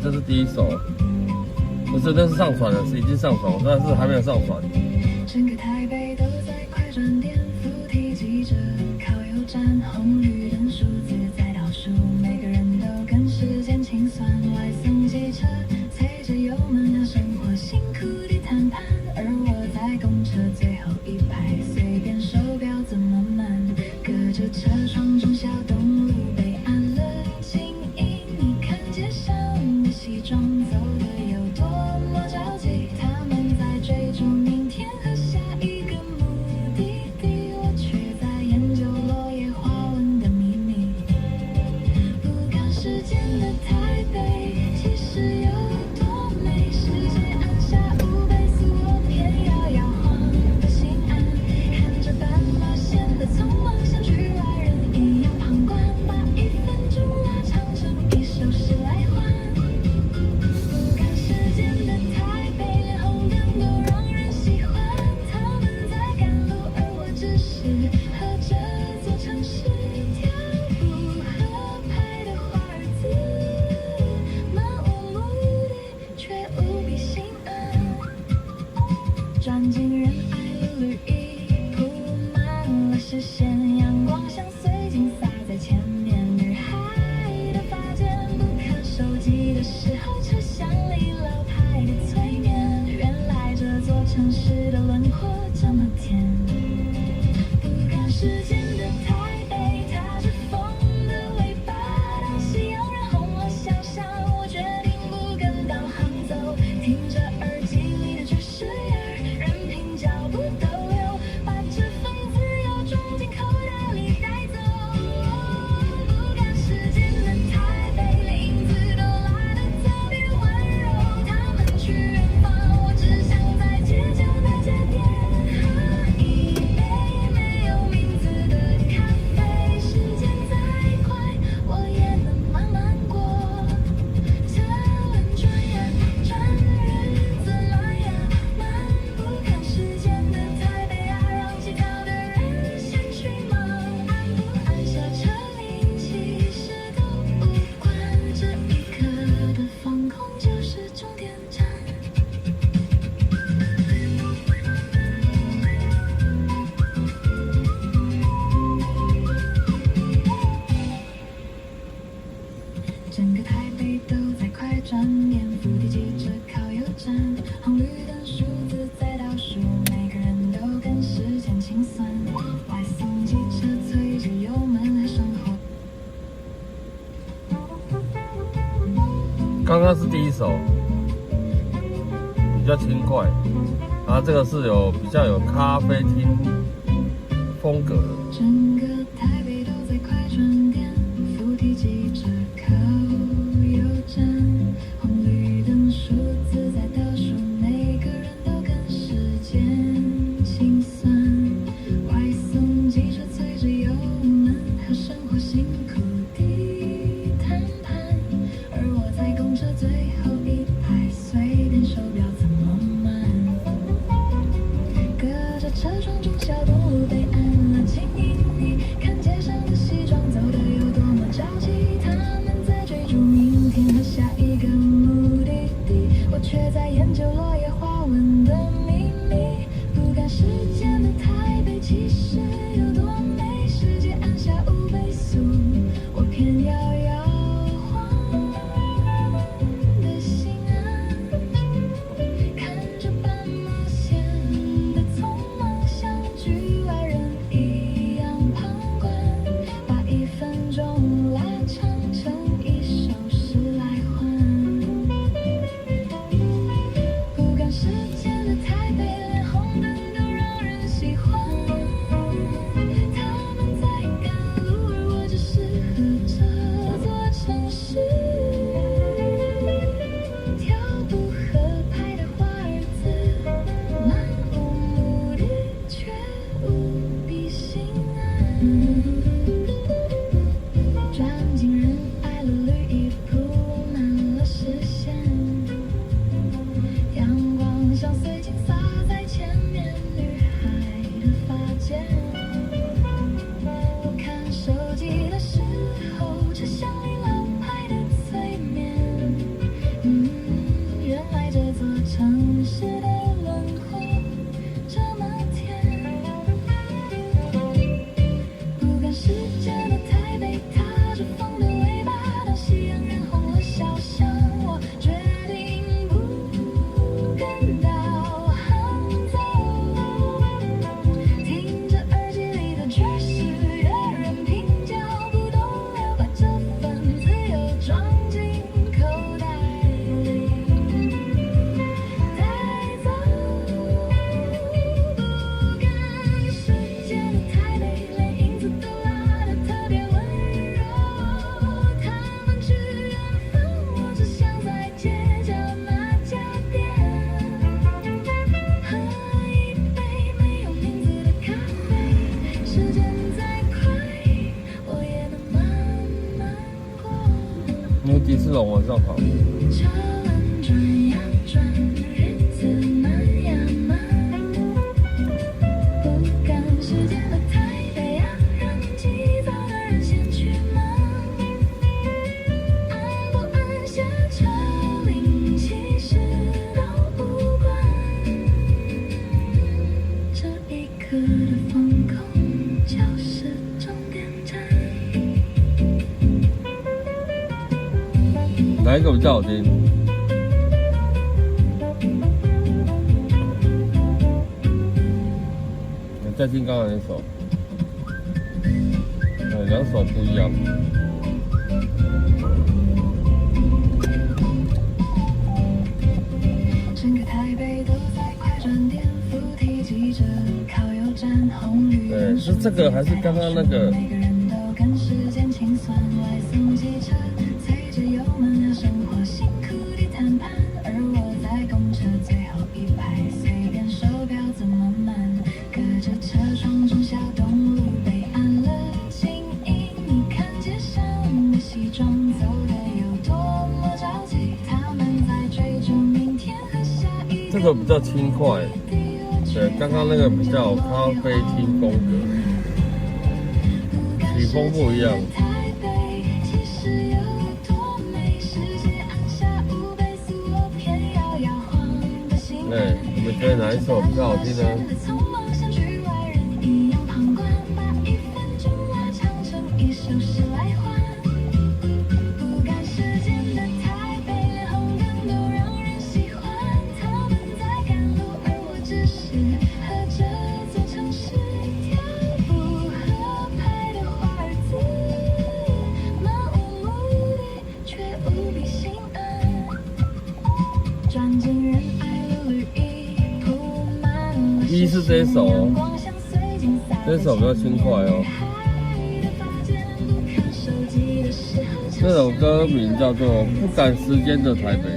这是第一首，不是，那是上传的，是已经上传，但是还没有上传。整个台北都在快转点，扶梯记着靠右站，红绿灯数字在倒数，每个人都跟时间清算，外送机车踩着油门，让生活辛苦地谈判，而我在公车最后一排，随便手表怎么慢，隔着车窗中小东路被按了静音，你看街上的西装走的有多么着急，他们在追逐明天和下一个目的地，我却在研究落叶花纹的秘密。不赶时间的台北，其实有多美，世界按下5倍速，我偏要摇晃的心安，看着斑马线的匆忙，像局外人一样旁观，把1分钟拉长成1首诗来换。不赶时间的台北，连红灯都让人喜欢，他们在赶路，而我只是和这座城市跳舞，合拍的华尔兹，漫无目的却无比心安，钻进人海绿意铺满了视线，阳光像水晶洒在前面，女孩的发间，不看手机的时候，车厢里老派的催眠，原来这座城市的轮廓这么甜。不赶时间的台北，踏着风的尾巴，当夕阳染红了想象，我决定不跟导航走，听着耳机里的爵士乐，任凭脚步逗留，把这份自由装进口袋里带走。不赶时间的台北，连影子都拉得特别温柔，他们去远方，我只想在街角的街边喝一杯没有名字的咖啡，时间再快我也能慢慢过，车轮转呀转，日子乱呀漫，不赶时间的台北啊，让其他的人先去忙，按不按下车铃其实都无关，这一刻的放空就是终点站。整个台北都在快转点，扶梯记着靠右站，红绿灯数字在倒数，每个人都跟时间清算，外送机车催着油门和生活。刚刚是第一首，比较轻快，然后这个是比较有咖啡厅风格的。整个台北都在快转点，扶梯机车靠右站，红绿灯数字在倒数，每个人都跟时间清算。外送机车催着油门，和生活辛苦地谈判，而我在公车最后一排，随便手表怎么慢，隔着车窗中小动物被按了静音，你看街上的西装走得有多么着急，他们在追逐明天和下一个目的地，我却在研究落叶花纹的秘密。不赶时间的台北其实有多美，世界按下5倍速，我偏要摇晃的心安，看着斑马线的匆忙，像局外人一样旁观，把1分钟拉长成1首诗来换。不赶时间的台北，连红灯都让人喜欢，他们在赶路，而我只适合这座城市。跳步合拍的华尔兹，漫无目的却无比心安，钻进人爱了，绿意铺满了视线，阳光像水晶洒在前面女孩的发间，不看手机的时候，车厢里老派的催眠，原来这座城市的轮廓这么甜。不赶时间的台北，踏着风的尾巴，当夕阳染红了小巷，我决定不跟导航走，听着耳机里的爵士乐，任凭脚步动流，把这份自由装进口袋里带走。不赶时间的台北，连影子都拉得特别温柔，他们去远方，我只想在街角那家店，喝一杯没有名字的咖啡，时间再快，我也能慢慢过。因为第4龙往上跑，车轮转呀转，日子慢呀慢，不赶时间的台北啊，让急躁的人先去忙，按不按下车铃其实都不管，这一刻的放空就是终点站。哪一个比较好听？你再听刚才那首，2首不一样。整个台北都在快转点，扶梯机车靠右站，红绿对，灯是这个还是刚刚那个？每个人都跟时间清算，外送机车催着油门，和生活辛苦地谈判，而我在公车最后一排，随便手表怎么慢，隔着车窗中小动物被按了静音，你看街上的西装走得有多么着急，他们在追逐明天和下一这个比较轻快，对，刚刚那个比较有咖啡厅风格，曲风不一样。台北其实有多美，世界按下5倍速，我偏要摇晃的心对，你们觉得哪一首比较好听呢？匆忙像局外人一样旁观，把1分钟拉长成1首诗来换。不赶时间的台北，连红灯都让人喜欢，他们在赶路，而我只是和这座城市跳步合拍的华尔兹，漫无目的却无比心安，钻进人爱路旅一是这一首哦，这一首比较轻快哦。这首歌名叫做《不赶时间的台北》。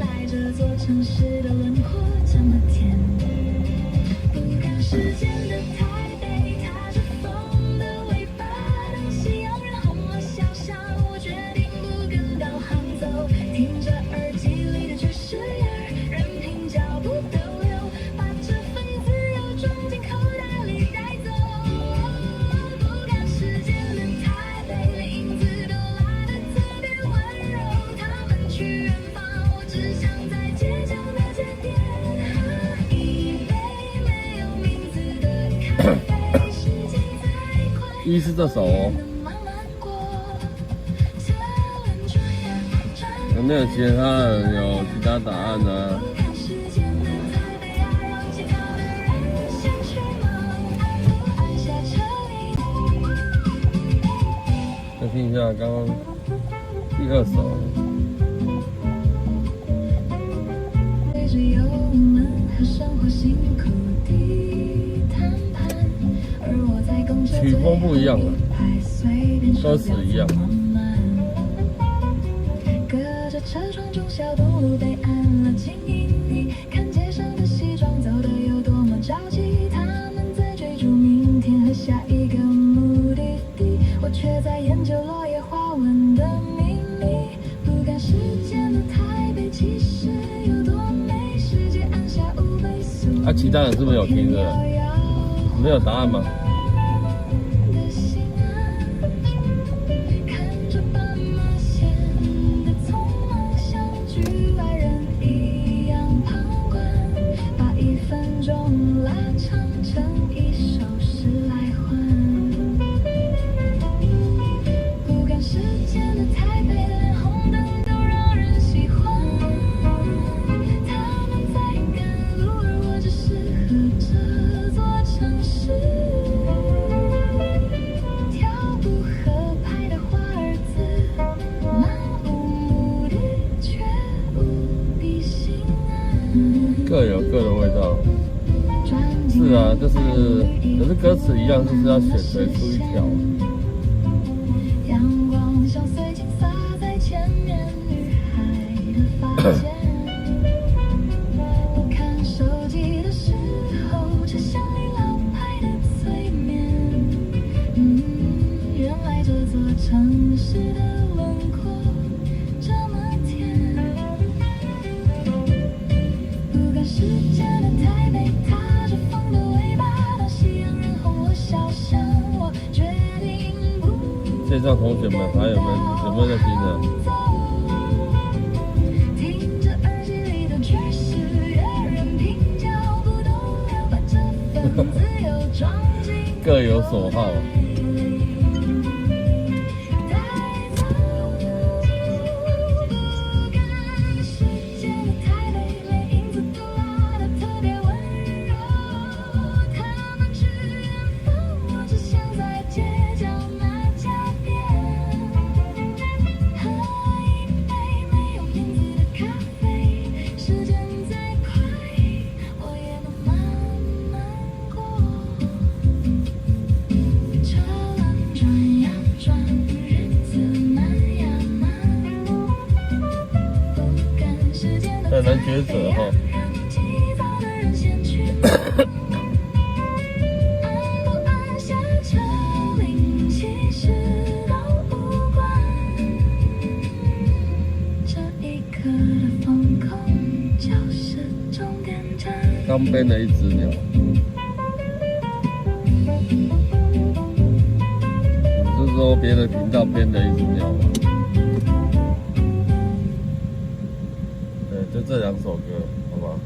一是这首哦，有没有其他人有其他答案呢？再听一下刚刚第二首。曲风不一样了，歌词一样。隔着车窗中小东路被按了静音，你看街上的西装走得有多么着急，他们在追逐明天和下一个目的地，我却在研究落叶花纹的秘密。不赶时间的台北其实有多美，世界按下5倍速。啊，其他人是不是有听的？没有答案吗？各有各的味道。是啊，就是，可是歌词一样，就是要选择出一条。阳光像水晶洒在前面女孩的发间。不看手机的时候，车厢里老派的催眠。原来这座城市的轮廓这么甜。不赶时间的台北，踏着风的尾巴，当夕阳染红了小巷，我决定不。线上同学们还有没有在听呢？听着耳机里的爵士乐，任凭脚步动摇，把这份自由装进各有所好。很难抉择哈。刚编了一只鸟，你是说别的频道编的一只鸟吗？就这两首歌，好不好？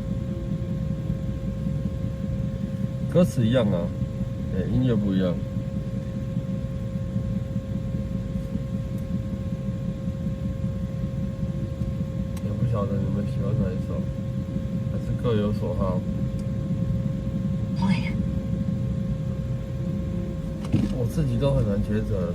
歌词一样啊，音乐不一样。也不晓得你们喜欢哪一首，还是各有所好。我自己都很难抉择。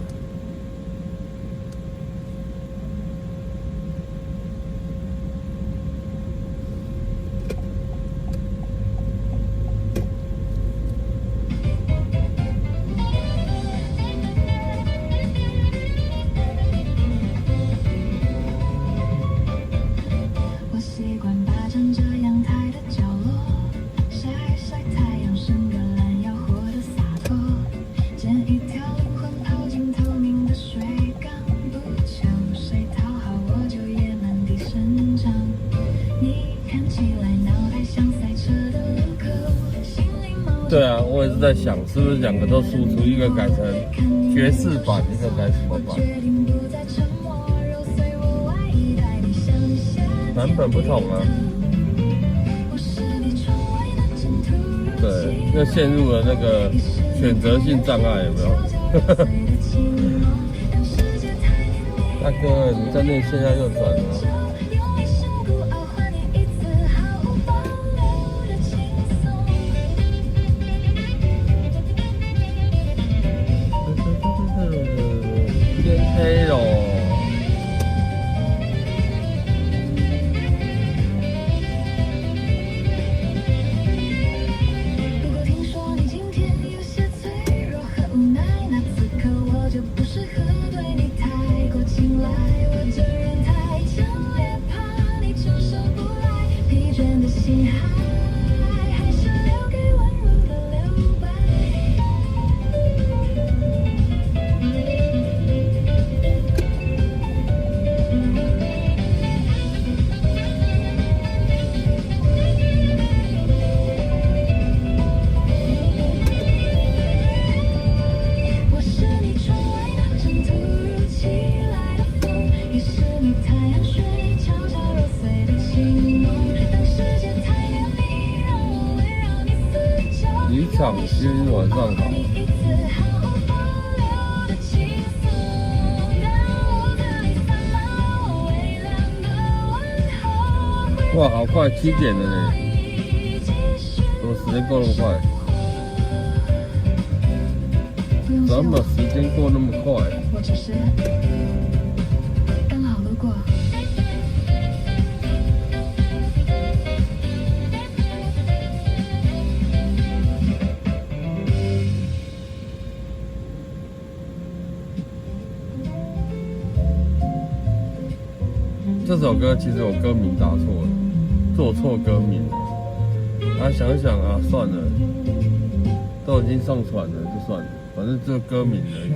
对啊，我也是在想，是不是两个都输出，一个改成爵士版，一个改什么版？版本不同啊。对，又陷入了那个选择性障碍，有没有？大哥，你在内线要右转了。天黑了。如果听说你今天有些脆弱和无奈，那此刻我就不适合对你太过青睐。我这人太强烈，怕你承受不来，疲倦的心还是留给温柔的留白。我是你窗外那阵突如其来的风，也是你太阳穴悄悄揉碎的情浓。当世界太远离，让我围绕你四周。渔场今天晚上好。你一次毫无保留的轻松，当我可以散漫我微凉的问候。哇，好快，7点了呢，怎么时间过那么快？怎么时间过那么快？我只是刚好路过。这首歌其实我歌名打错了，做错歌名了。啊，想一想啊，算了，都已经上传了，就算了，反正就歌名而已。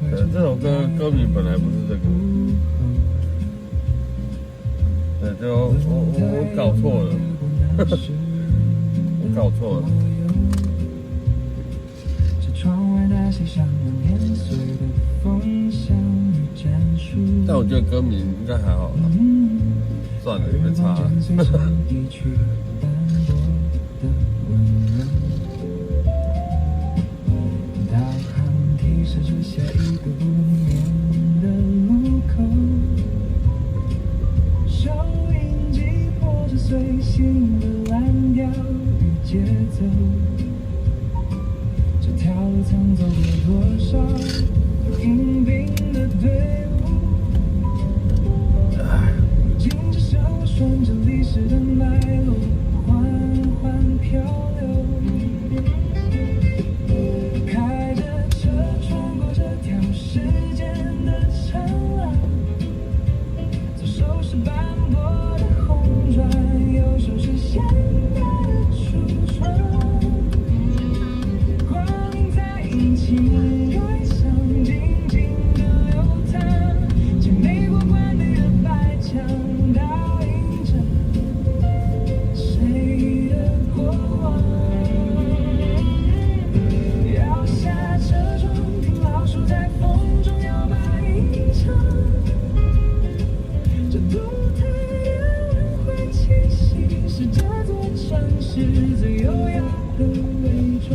对，这首歌歌名本来不是这个。对，就我搞错了，我搞错了。窗外那些像年岁的风向与战术，但我觉得歌名应该还好啦，算了，没差了。一曲淡薄的温柔，导航提示着下一个不眠的路口，收音机播着最新的蓝调与节奏。这条路曾走过多少迎宾的队伍，如今只剩我顺着历史的脉络缓缓漂流，开着车穿过这条时间的长廊，左手是斑驳的红砖，右手是现代的橱窗。引擎盖上静静的流淌，经美国官邸的白墙，倒映着谁的过往。摇下车窗，听老鼠在风中摇摆吟唱，这独特的文化气息，是这座城市最优雅的伪装。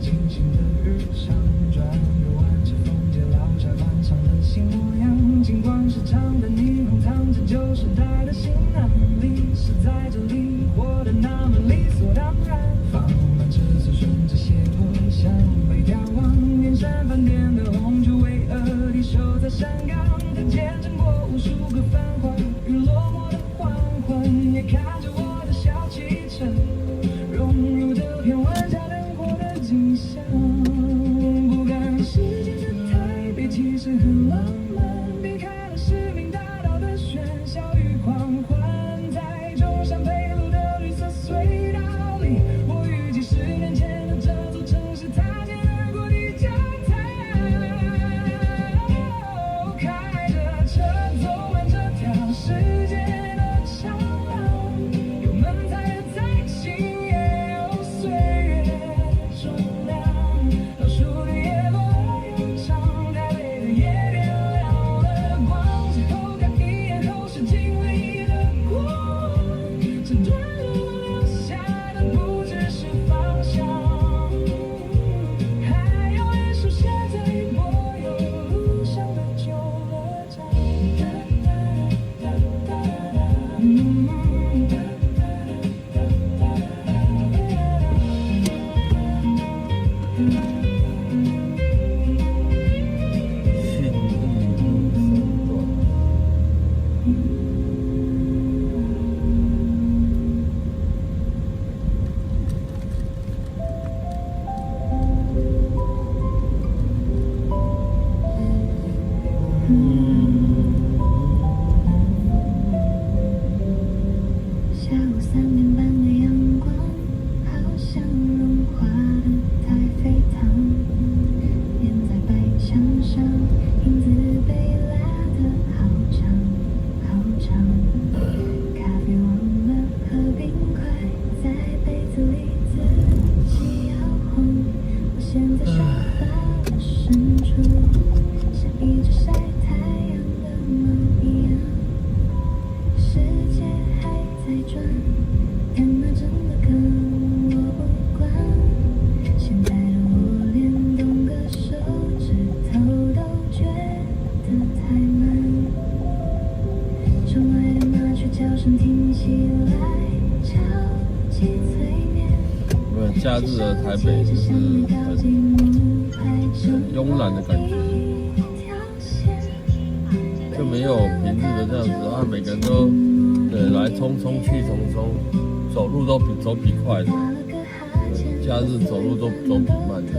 清醒的日常，转个弯，指缝间老宅板上的新模样。金光市场的霓虹，藏着旧时代的行囊。历史在这里活得那么理所当然。放慢车速，顺着斜坡向北眺望，圆山饭店的红酒巍峨地守在山岗。它见证过无数个繁华与落寞的缓缓，也看着我的小汽车融入这片万家灯火的景象。不敢世界的台北其实很浪漫，避开了市民大道下午3点半的阳光，好像融化的太沸腾，粘在白墙上，影子被拉得好长好长。咖啡忘了喝冰块，在杯子里自己摇晃。我陷在沙发的深处，像一只晒太阳的猫一样。世界还在转，但那真的跟我无关。现在的我连动个手指头都觉得太慢。窗外的麻雀叫声听起来超级催眠。假日的台北就是很慵懒的感觉，就没有平日的这样子啊，每个人都来匆匆去匆匆，走路都走比快的，假日走路都走比慢的，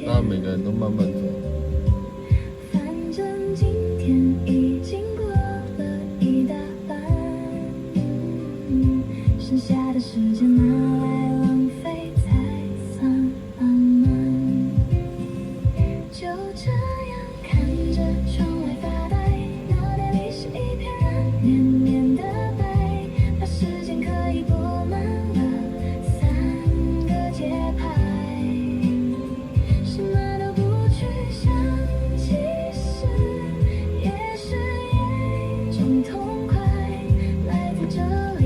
那每个人都慢慢走。反正今天已经过了一大半，剩下的时间拿来浪费才算浪漫。就这样看着窗外发呆，脑袋里是一片软绵绵的白，把时间可以布满了3个节拍，什么都不去想，其实也是一种痛快，来自这里，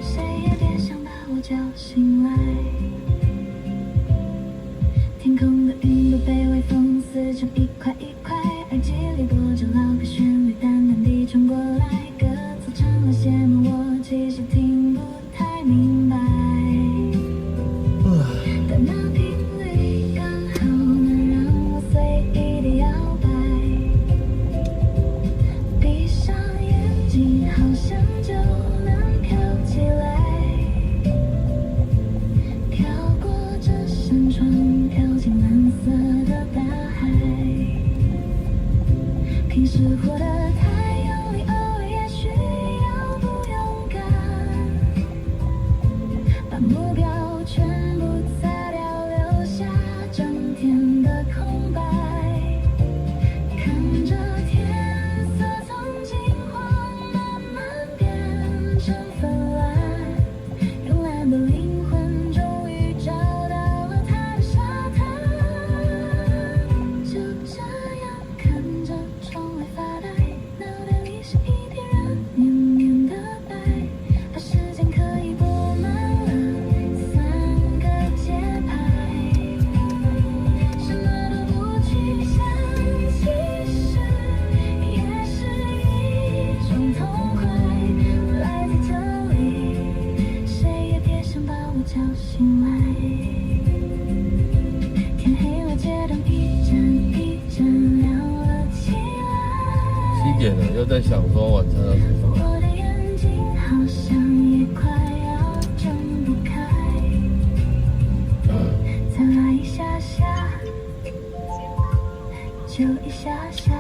谁也别想把我叫醒来。天空的云都被微风撕成一块一块，耳机里播着老歌旋律，淡淡地传过来，歌词成了谢幕，我其实听不太明白。但那频率刚好能让我随意地摇摆，闭上眼睛好像就能飘起来，飘过这扇窗，飘进蓝色的大海。平时活得太用力，偶尔也许要不勇敢，把目标全部擦掉，留下整天的空白。看着天色从金黄慢慢变成粉蓝，慵懒的灵魂终于找到了它的沙滩。就这样看着窗外发呆，脑袋里是一片软绵绵的白，把时间可以布满了3个节拍，什么都不去想，其实也是一种痛快，来自这里，谁也别想把我叫醒来。天黑了，街灯一盏一盏亮了起来， 7点了，又在想说晚餐要吃什么。我的眼睛好像也快要睁不开，再来一下下，就一下下，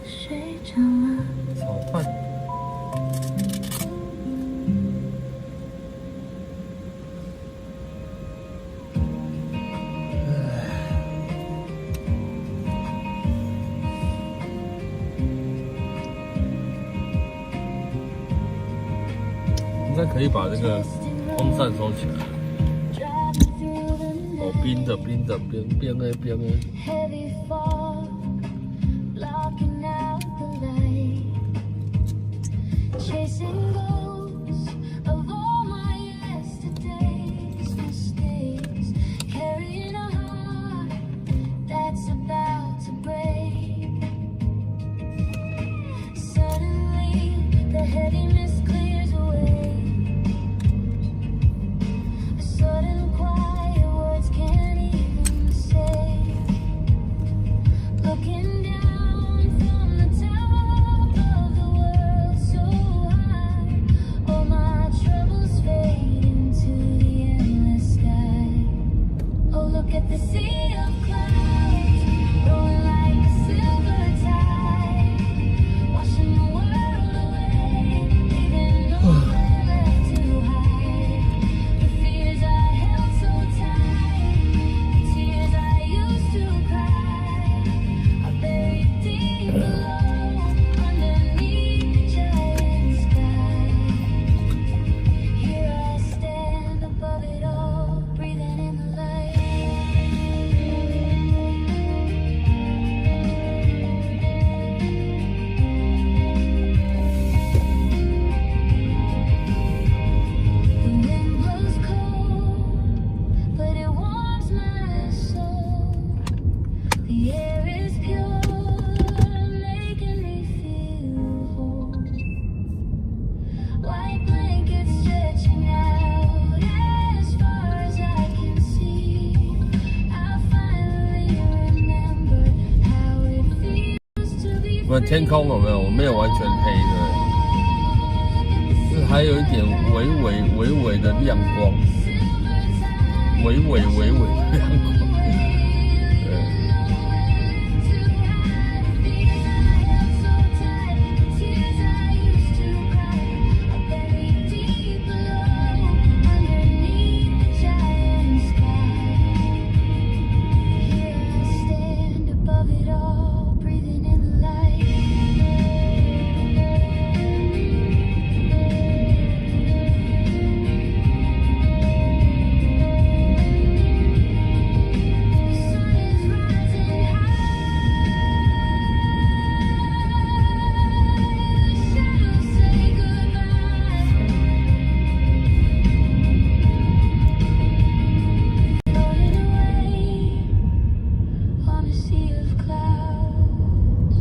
睡着了。炒饭。应该可以把这个风扇收起来。哦，冰的，冰的，冰的，冰的。 Heavy fog, blocking out the light, chasing ghosts of all my yesterday's mistakes, carrying a heart that's about to break. Suddenly, the heaviness clears away. A sudden quiet, words can't even say. looking down from the top of the world so high. All my troubles fade into the endless sky. Oh, look at the sea of clouds rolling like a silver tide, washing the world away, leaving nowhere left to hide. The fears I held so tight, the tears I used to cry, are buried deep below, underneath the giant sky. Here I stand above it all, breathing in the light. The wind blows cold, but it warms my soul. The air is pure, making me feel whole. White blankets stretching out as far as I can see. I finally remember how it feels to be 不，天空有没有？我没有完全黑的，就是还有一点微微的亮光，微微的亮光。对， On a sea of clouds.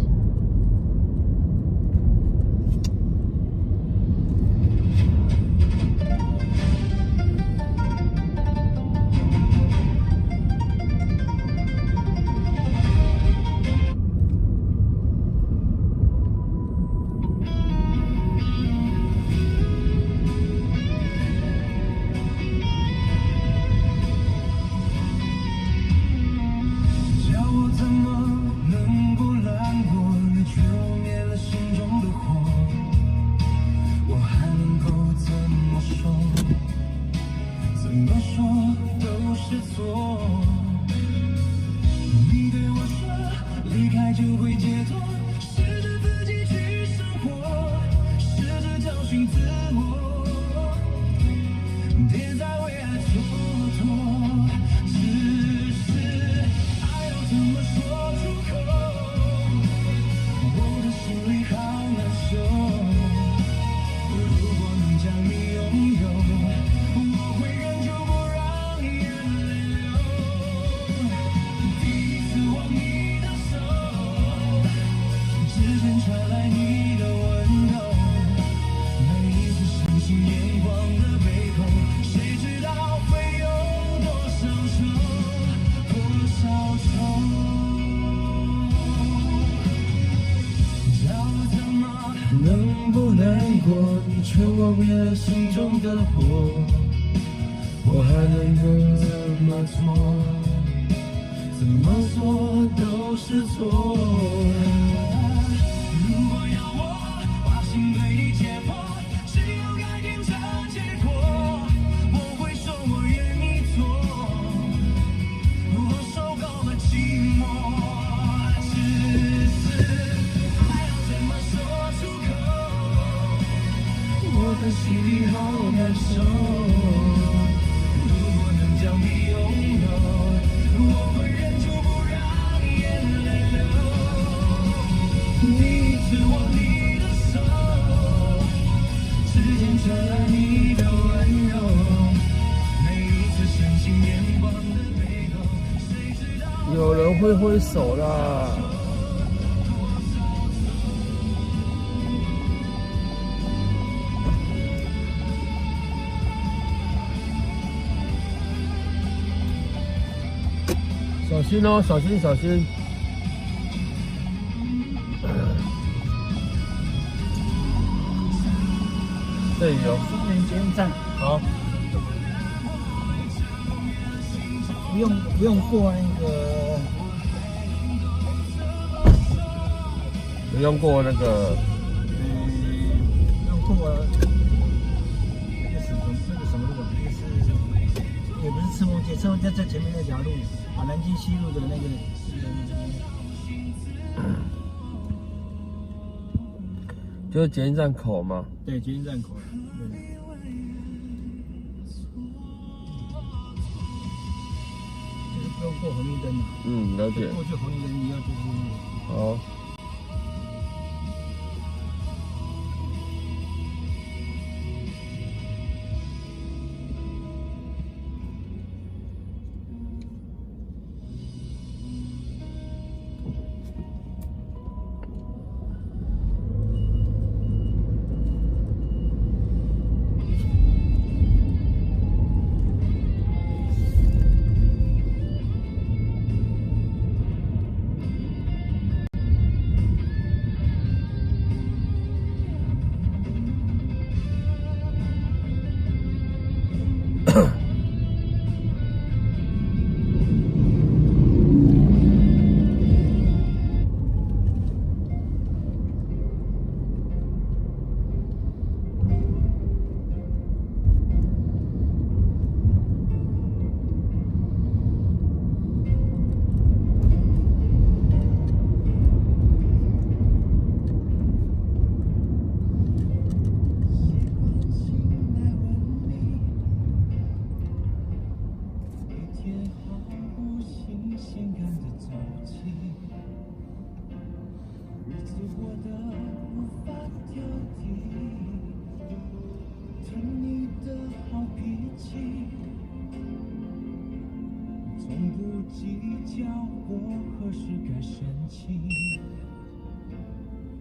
叫我怎么能不难过？你却灭了心中的火，我还能够怎么说？怎么说都是错。你对我说，离开就会解脱，试着自己去生活，试着找寻自我，别再为爱蹉跎。只是爱要怎么说出口？我的心里好难受。如果能将你拥有，我会忍住不让眼泪流。第一次握你的手，指尖传来你的温柔。每一次深情眼光的背后，谁知道会有多少愁，多少愁。叫我怎么能不难过？你却握灭了心中的火，我还能够怎么做？怎么做都是错。如果要我把心对你解剖，只有改变这结果，我会说我愿意做，我受够了寂寞。只是爱要怎么说出口？我的心里好难受。如果能将你拥有，我会忍住不让眼泪流。第一次握你的手，指尖传来你的温柔。每一次深情眼光的背后，谁知道有人会挥手啦。小心哦，小心小心！这里有。松原捷运站，好，不用过那个，不用过那个，不用过那个什么路，也不是赤峰街，赤峰街在前面那条路，南京西路的那个。就是捷运站口嘛。对，捷运站口。对。就是不用过红绿灯的。了解。过去红绿灯你要就是那个。好。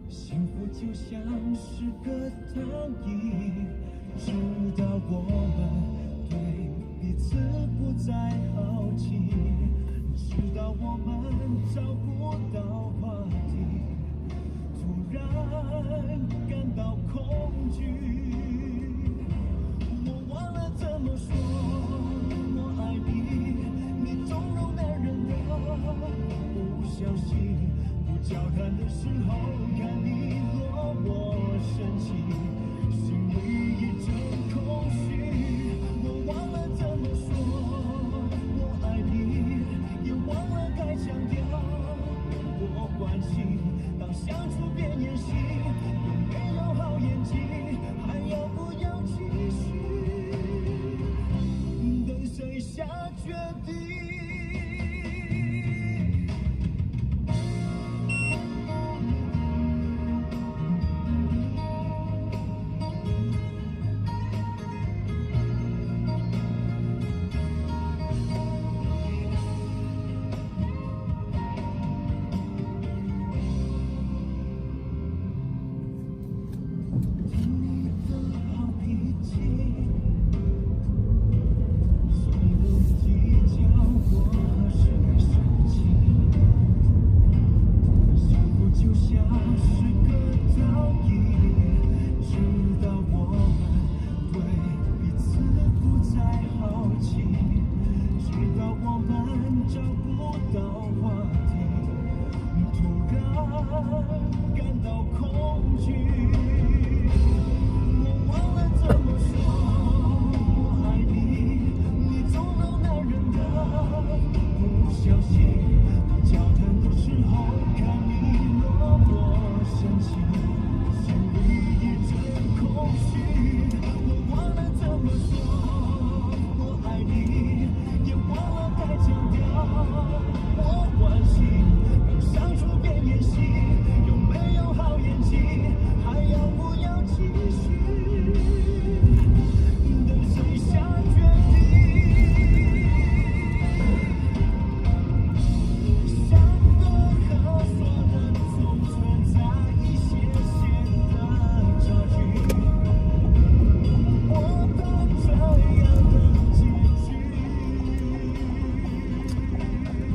幸福就像是个投影，直到我们对彼此不再好奇，直到我们找不到话题，突然感到恐惧。我忘了怎么说我爱你，你纵容男人的不小心，不交谈的时候看你落我生气，心里一阵空虚。我忘了怎么说我爱你，也忘了该强调我关心。当相处变演戏，有没有好演技，还要不要继续？等谁下决定？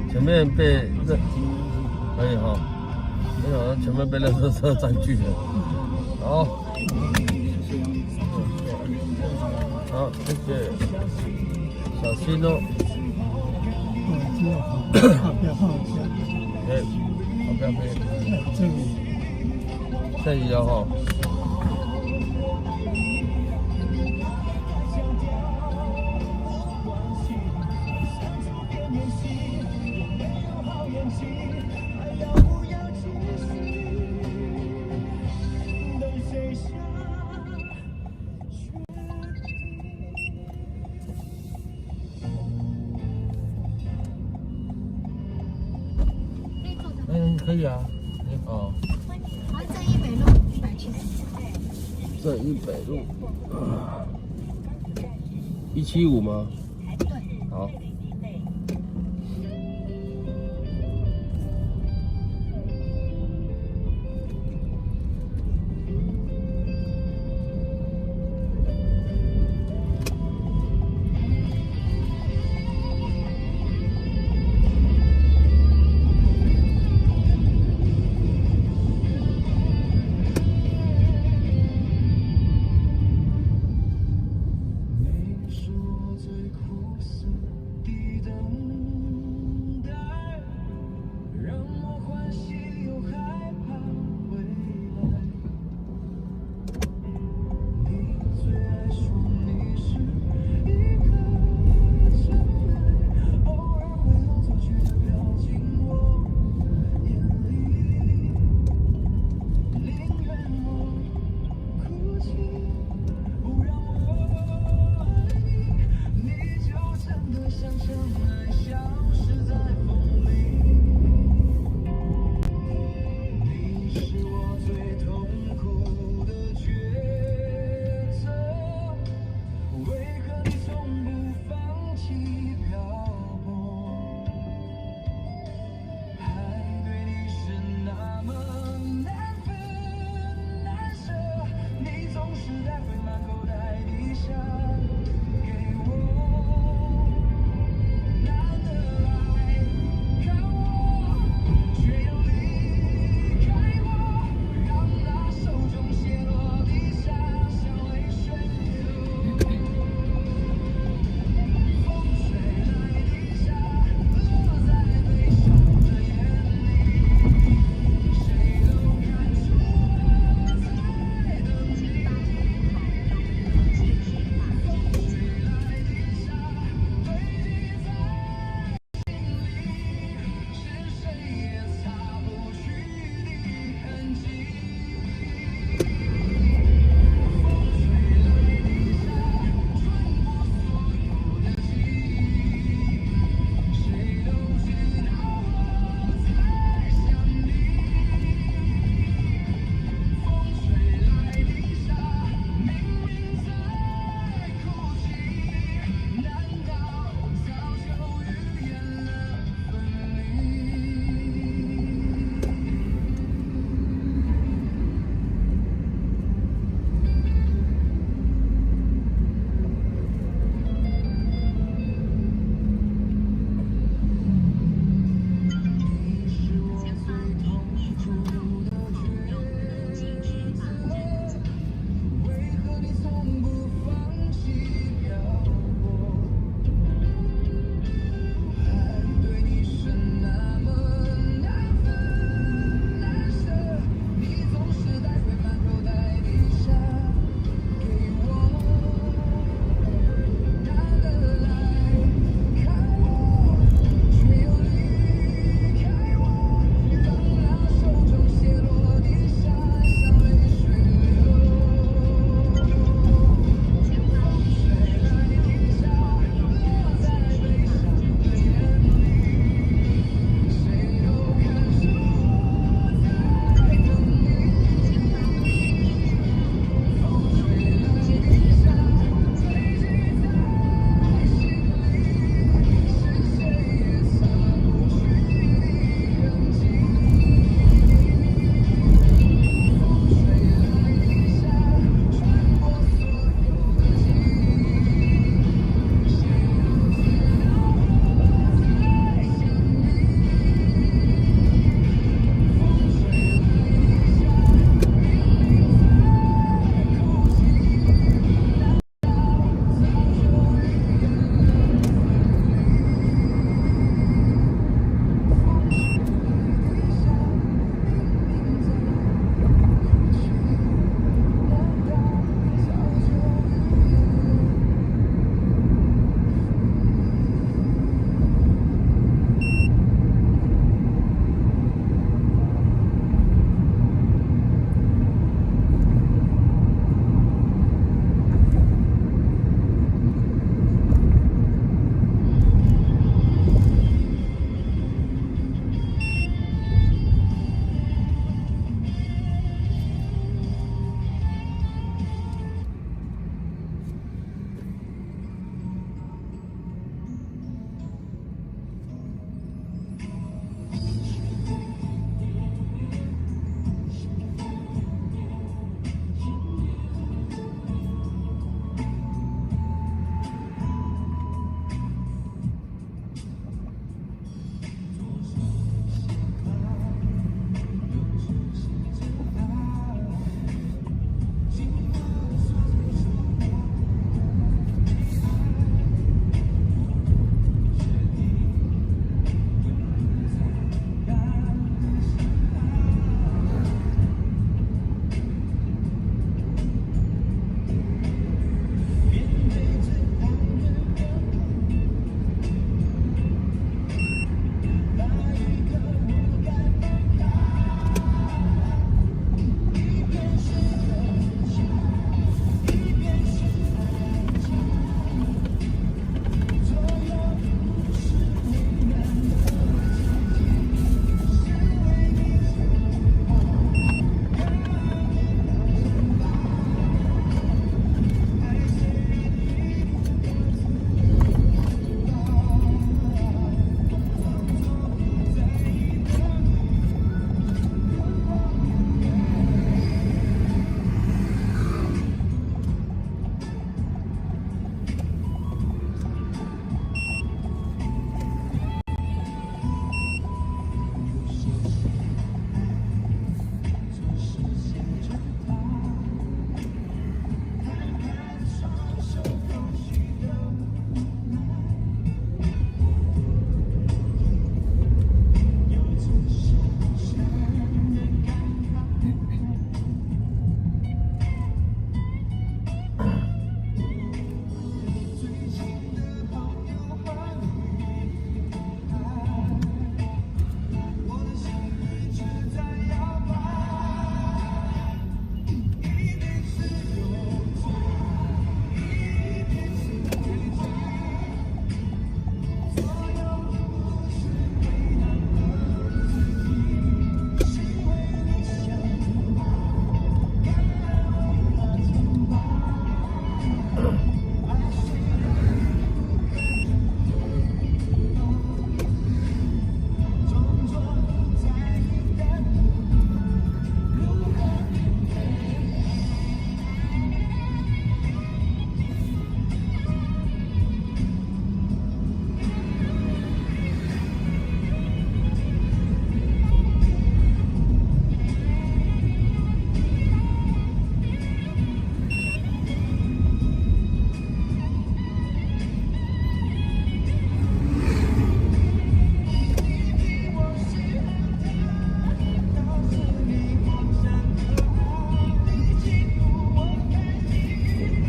前面被可以哈，没有，前面被垃圾车占据了。好。好，谢谢，小心哦。这个好，不要放下。哎，好，不要飞。这里下雨了哈。可以啊。哦。正义北路170。正义北路。175吗？对。好。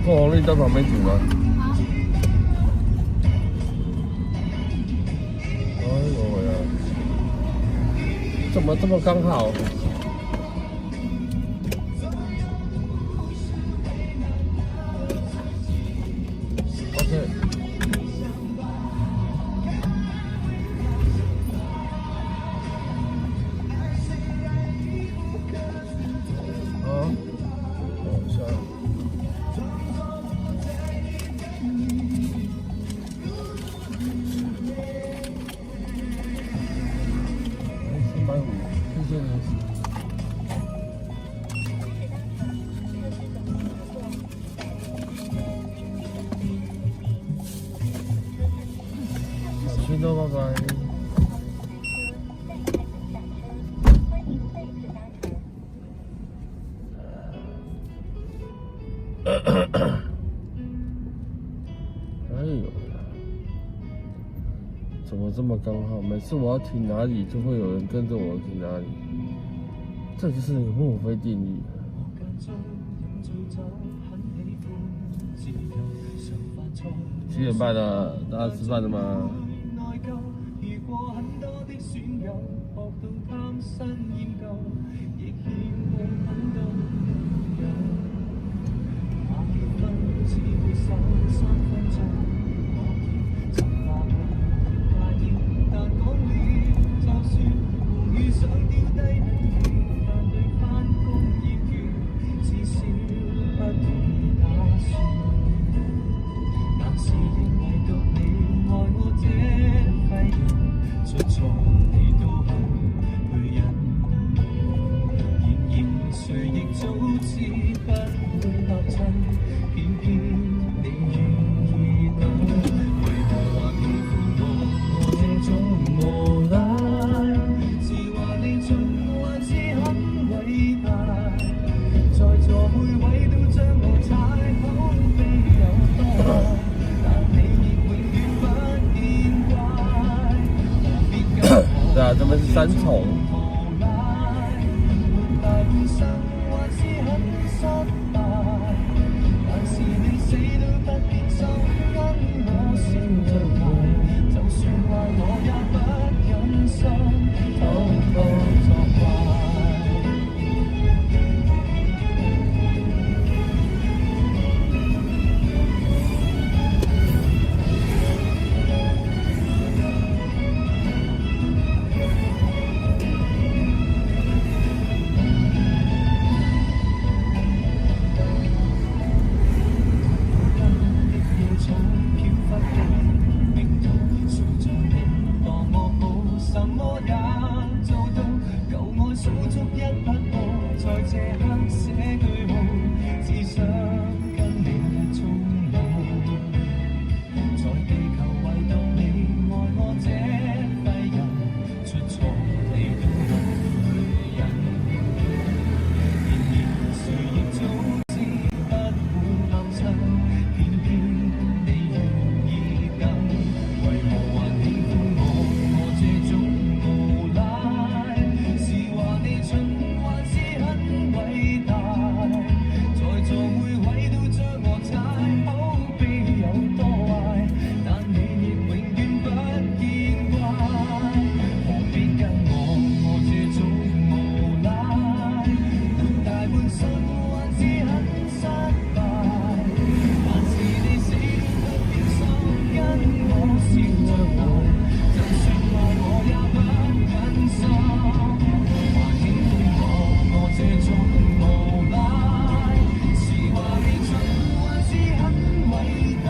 过红绿灯旁边停吗？哎呦喂呀！怎么这么刚好？ 小心哦，拜拜。哎呦，怎么这么刚好？每次我要停哪里，就会有人跟着我停哪里，这就是墨菲定律。7点半了，大家吃饭了吗？对啊，这边是三重。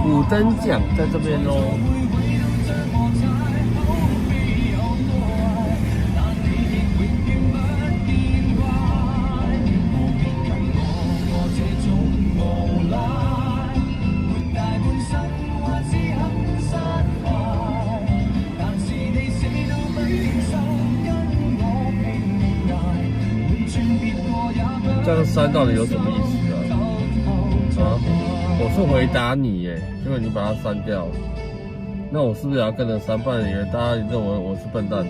5等奖在这边喽。这样删到底有什么意思啊？我是回答你耶，结果你把它删掉，那我是不是也要跟着删？不然以为大家认为我是笨蛋，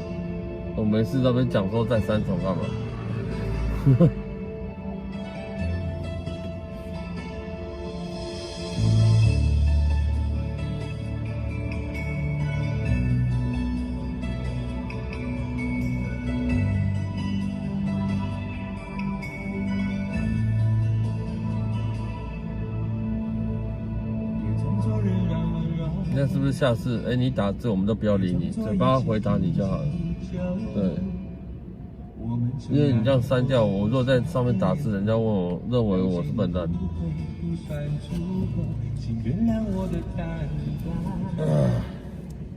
我没事那边讲说在三重干嘛？那是不是下次你打字我们都不要理你，嘴巴回答你就好了？对，因为你这样删掉，我如果在上面打字，人家问我认为我是笨蛋。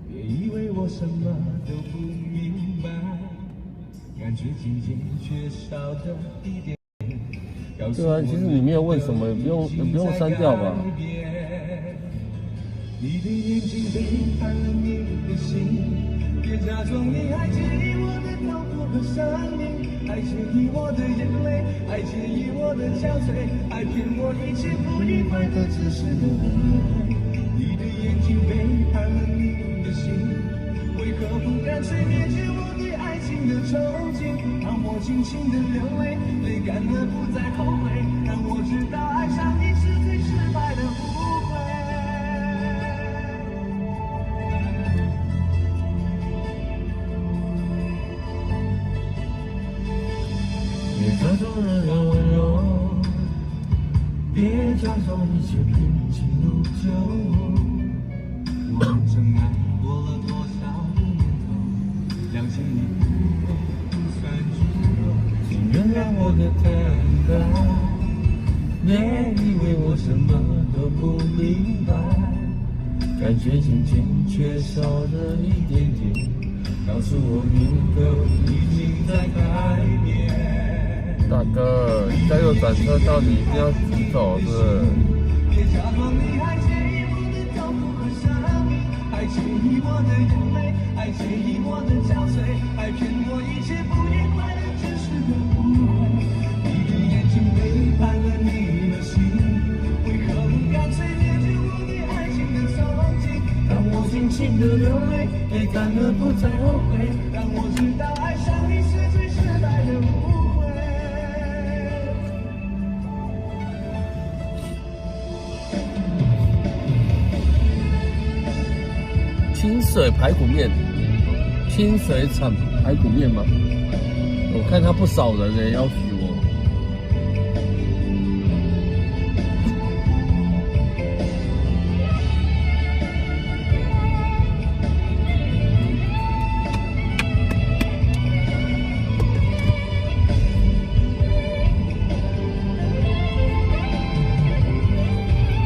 别以为我什么都不明白，感觉渐渐缺少的一点。对啊，其实你没有问什么，也不用删掉吧。你的眼睛背叛了你的心，别假装你还介意我的痛苦和伤心，还介意我的眼泪，还介意我的憔悴，还骗我一切不愉快的只是个误会。你的眼睛背叛了你的心，为何不干脆灭绝我对爱情的憧憬，让我尽情的流泪，泪干了不再后悔，让我知道爱上你是最失败的误会。别假装热热温柔，别假装一切平静如旧。我们真爱过了多少个年头，两心你不会不算足够，请原谅我的坦白，别以为我什么都不明白，感觉渐渐缺少了一点点，告诉我你都已经在改变。大哥，你在右转车道，你一定要直走，是不是？别假装你还介意我的痛苦和伤心，还介意我的眼泪，还介意我的憔悴，还骗我一切不愉快的只是个误会。你的眼睛背叛了你的心，为何不干脆灭绝我对爱情的憧憬，让我尽情的流泪，泪干了不再后悔，让我知道爱上你是最失败的误会。清水排骨面，清水产排骨面吗？我看他不少人呢，要许我。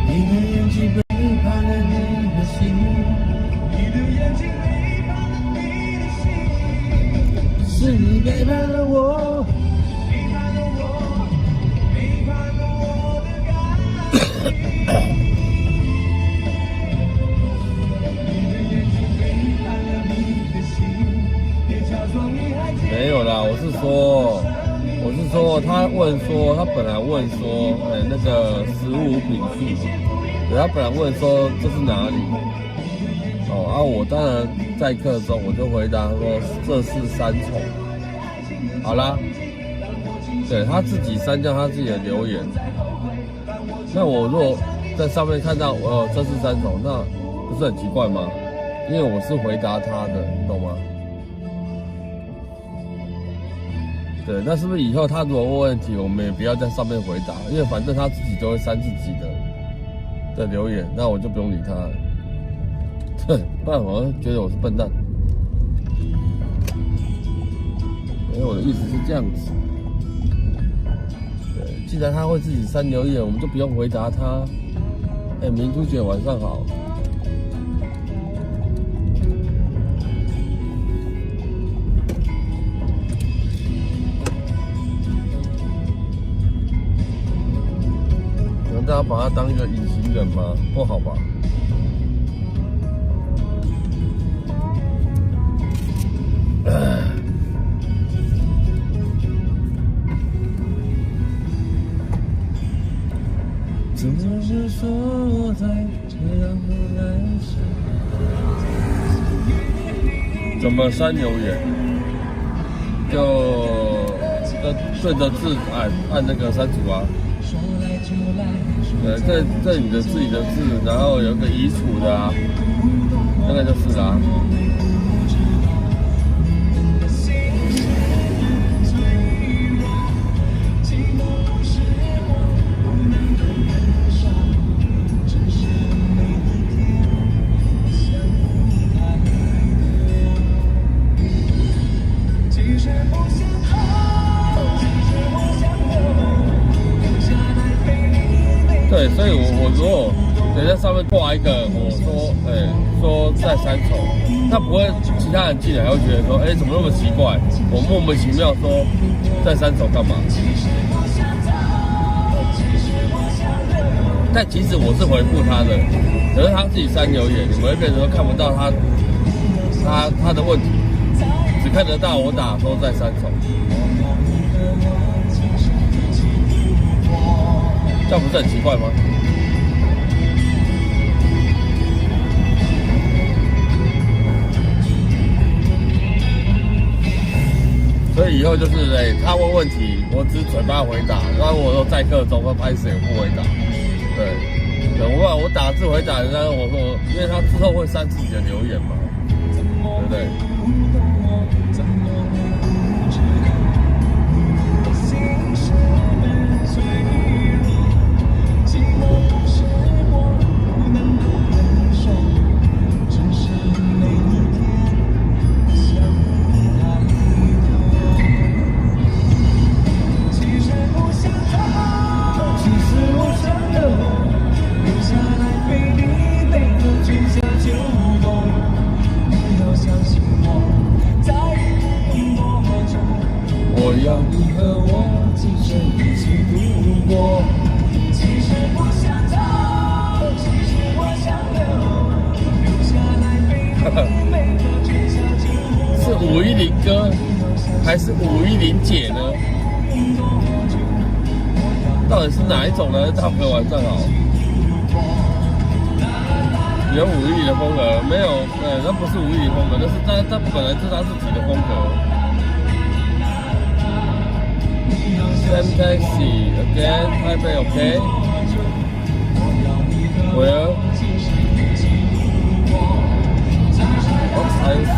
你的眼睛背叛了你的心，你的眼睛背叛了你的心，是你背叛了我，背叛了我，背叛了我的感情。你的眼睛背叛了你的心，别假装你还记得。没有啦，我是说，他问说，他本来问说，那个食物品系，对，他本来问说这是哪里？我当然在课中我就回答说这是三重。好啦，对他自己删掉他自己的留言。那我如果在上面看到这是三重，那不是很奇怪吗？因为我是回答他的，你懂吗？对，那是不是以后他如果问问题，我们也不要在上面回答，因为反正他自己就会删自己的留言，那我就不用理他了。对，不然我觉得我是笨蛋。因为我的意思是这样子。对，既然他会自己删留言，我们就不用回答他。明珠姐晚上好。大家把他当一个隐形人吗？不好吧？怎么是说我在这样的人生？怎么删留言？就顺着字按那个删除啊。这你的自己的字，然后有个移除的啊，那个就是啊。对，所以我如果在上面挂一个，我说说在三重，那不会其他人进来会觉得说，怎么那么奇怪？我莫名其妙说在三重干嘛？但其实我是回复他的，可是他自己删留言，你们会变成说看不到他的问题，只看得到我打说在三重，这样不是很奇怪吗？所以以后就是他问问题，我只嘴巴回答，然后我说在课中会拍谁不回答，对，我打字回答人家，我说因为他之后会删自己的留言嘛，对不对？是510哥还是510姐呢？到底是哪一种呢？大哥晚上好。有510的风格没有？那不是510风格，那是他本来是他自己的风格。Same taxi again, Taipei, okay? Where? What size?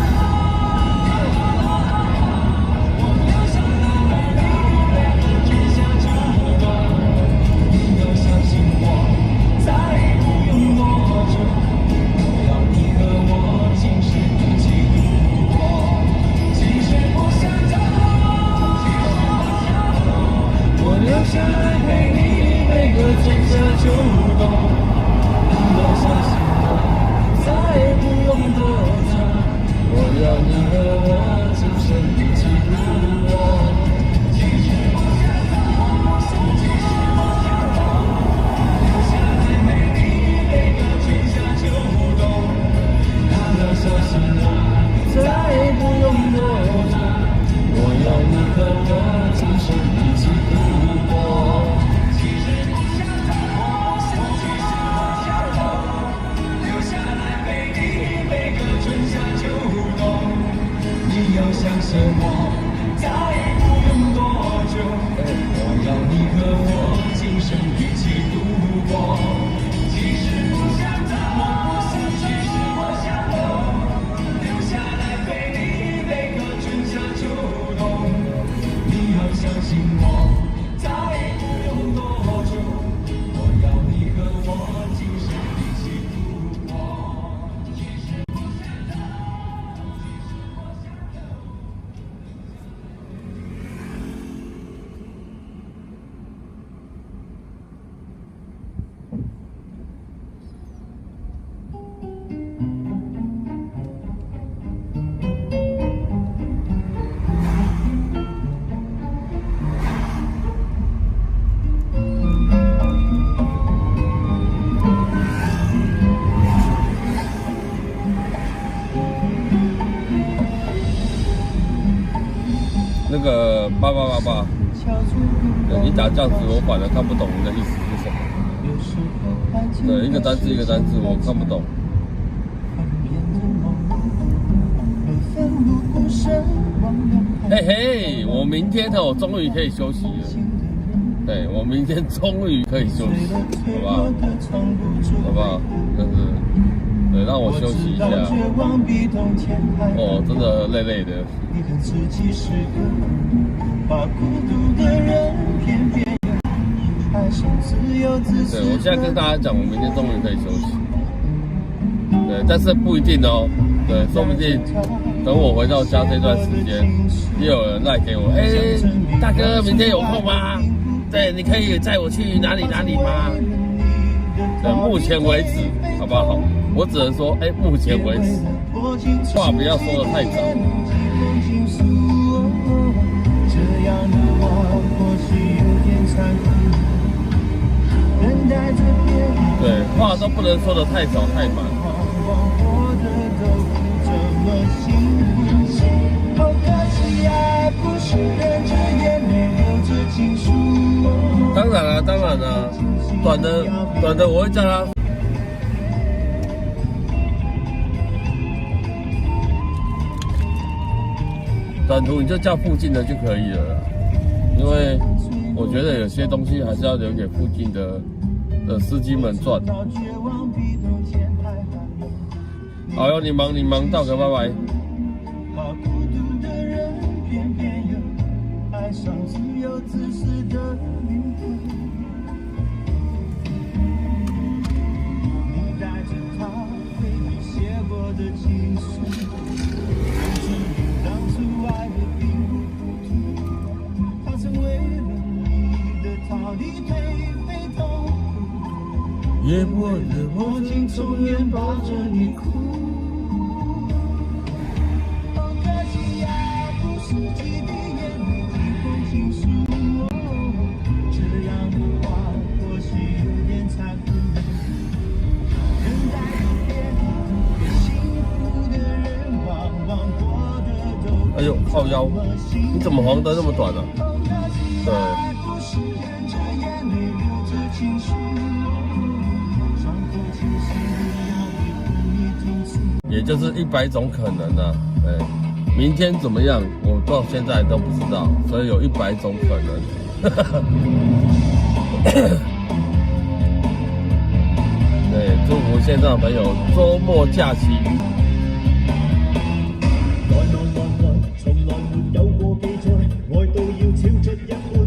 那个8888，你打这样子，我反而看不懂你的意思是什么。对，一个单字一个单字，我看不懂。嘿嘿，我明天我终于可以休息了。对，我明天终于可以休息，好不好？好不好？真是，对，让我休息一下。哦，真的累累的。对，我现在跟大家讲，我明天终于可以休息。对，但是不一定哦。对，说不定等我回到家这段时间，也有人赖给我，大哥，明天有空吗？对，你可以载我去哪里哪里吗？对，目前为止，好不好？我只能说，目前为止，话不要说得太早。这样的话或许有点残酷，等待着别人对，话都不能说得太早太满。活的都不这么幸福，好可惜爱不是忍着眼泪流着情书。当然了，当然了，短的我会叫他。短途你就叫附近的就可以了啦，因为我觉得有些东西还是要留给附近的司机们赚。好哟，你忙，道哥，拜拜。好孤独的人，偏偏又爱上自由自私的灵魂。你带着他回忆写过的情书，证明当初爱的并不糊涂。他曾为了你的逃离颓废痛苦，也为了我竟从远抱着你哭。是几滴眼泪，几封情书。这样的话，或许有点残酷。等待着别人，幸福的人往往过得都……哎呦，靠腰，你怎么黄灯那么短啊？对。也就是100种可能啊，对。明天怎么样？我到现在都不知道，所以有100种可能。对，祝福线上的朋友周末假期。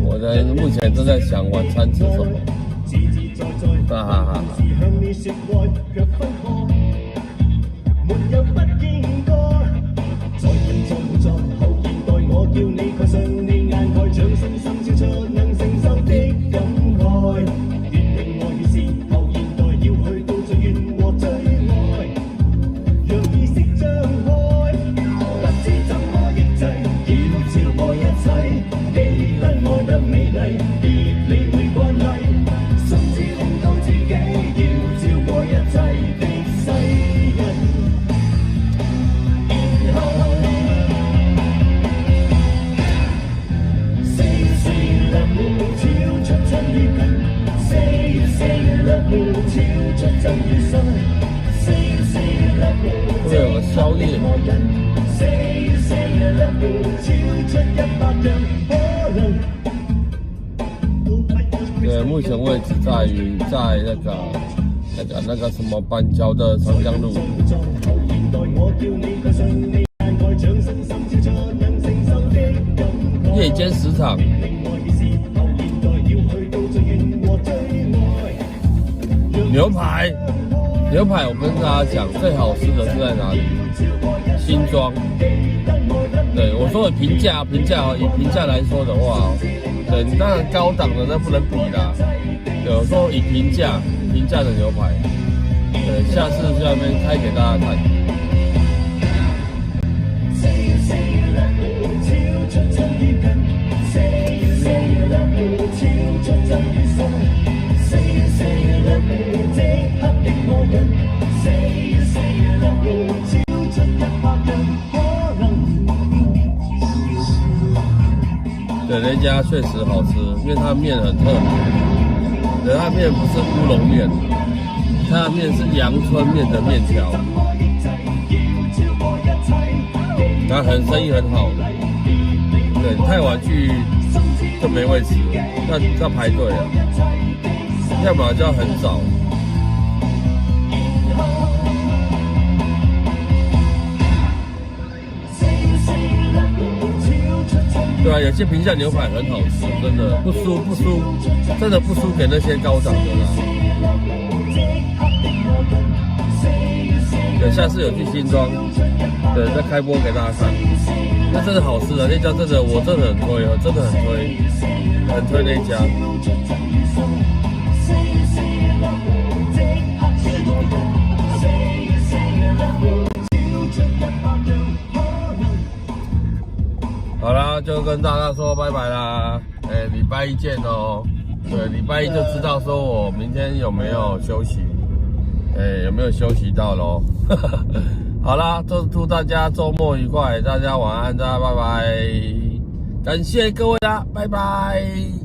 我在目前正在想晚餐吃什么，哈哈哈哈。叫你蓋上你眼蓋，掌聲心超出能承受的感慨。別令愛與事後現代，要去到最遠和最愛，讓意識張開，不知怎麼抑制，要超過一切，記得愛得美麗，別理會慣例，甚至令到自己要超過一切的世人。会有个宵夜。对，目前位置在于在那个什么板桥的长江路。夜间食堂。牛排，我跟大家讲，最好吃的是在哪里？新庄。对，我说以评价来说的话，对，你当然高档的那不能比啦。对，我说以评价的牛排，对，下次去那边开给大家看。对，那家确实好吃，因为它面很特别。对，它面不是乌龙面，它的面是阳春面的面条，它生意很好。对，太晚去就没位吃，要排队啊，要么就要很早。对啊，有些平价牛排很好吃，真的不输，真的不输给那些高档的啦。对，下次有去新庄，对，再开播给大家看，那真的好吃的，那家真的我真的很推啊，真的很推那家。就跟大家说拜拜啦。礼拜一见哦。对，礼拜一就知道说我明天有没有休息，有没有休息到咯。好啦，祝大家周末愉快，大家晚安，大家拜拜，感谢各位啦，拜拜。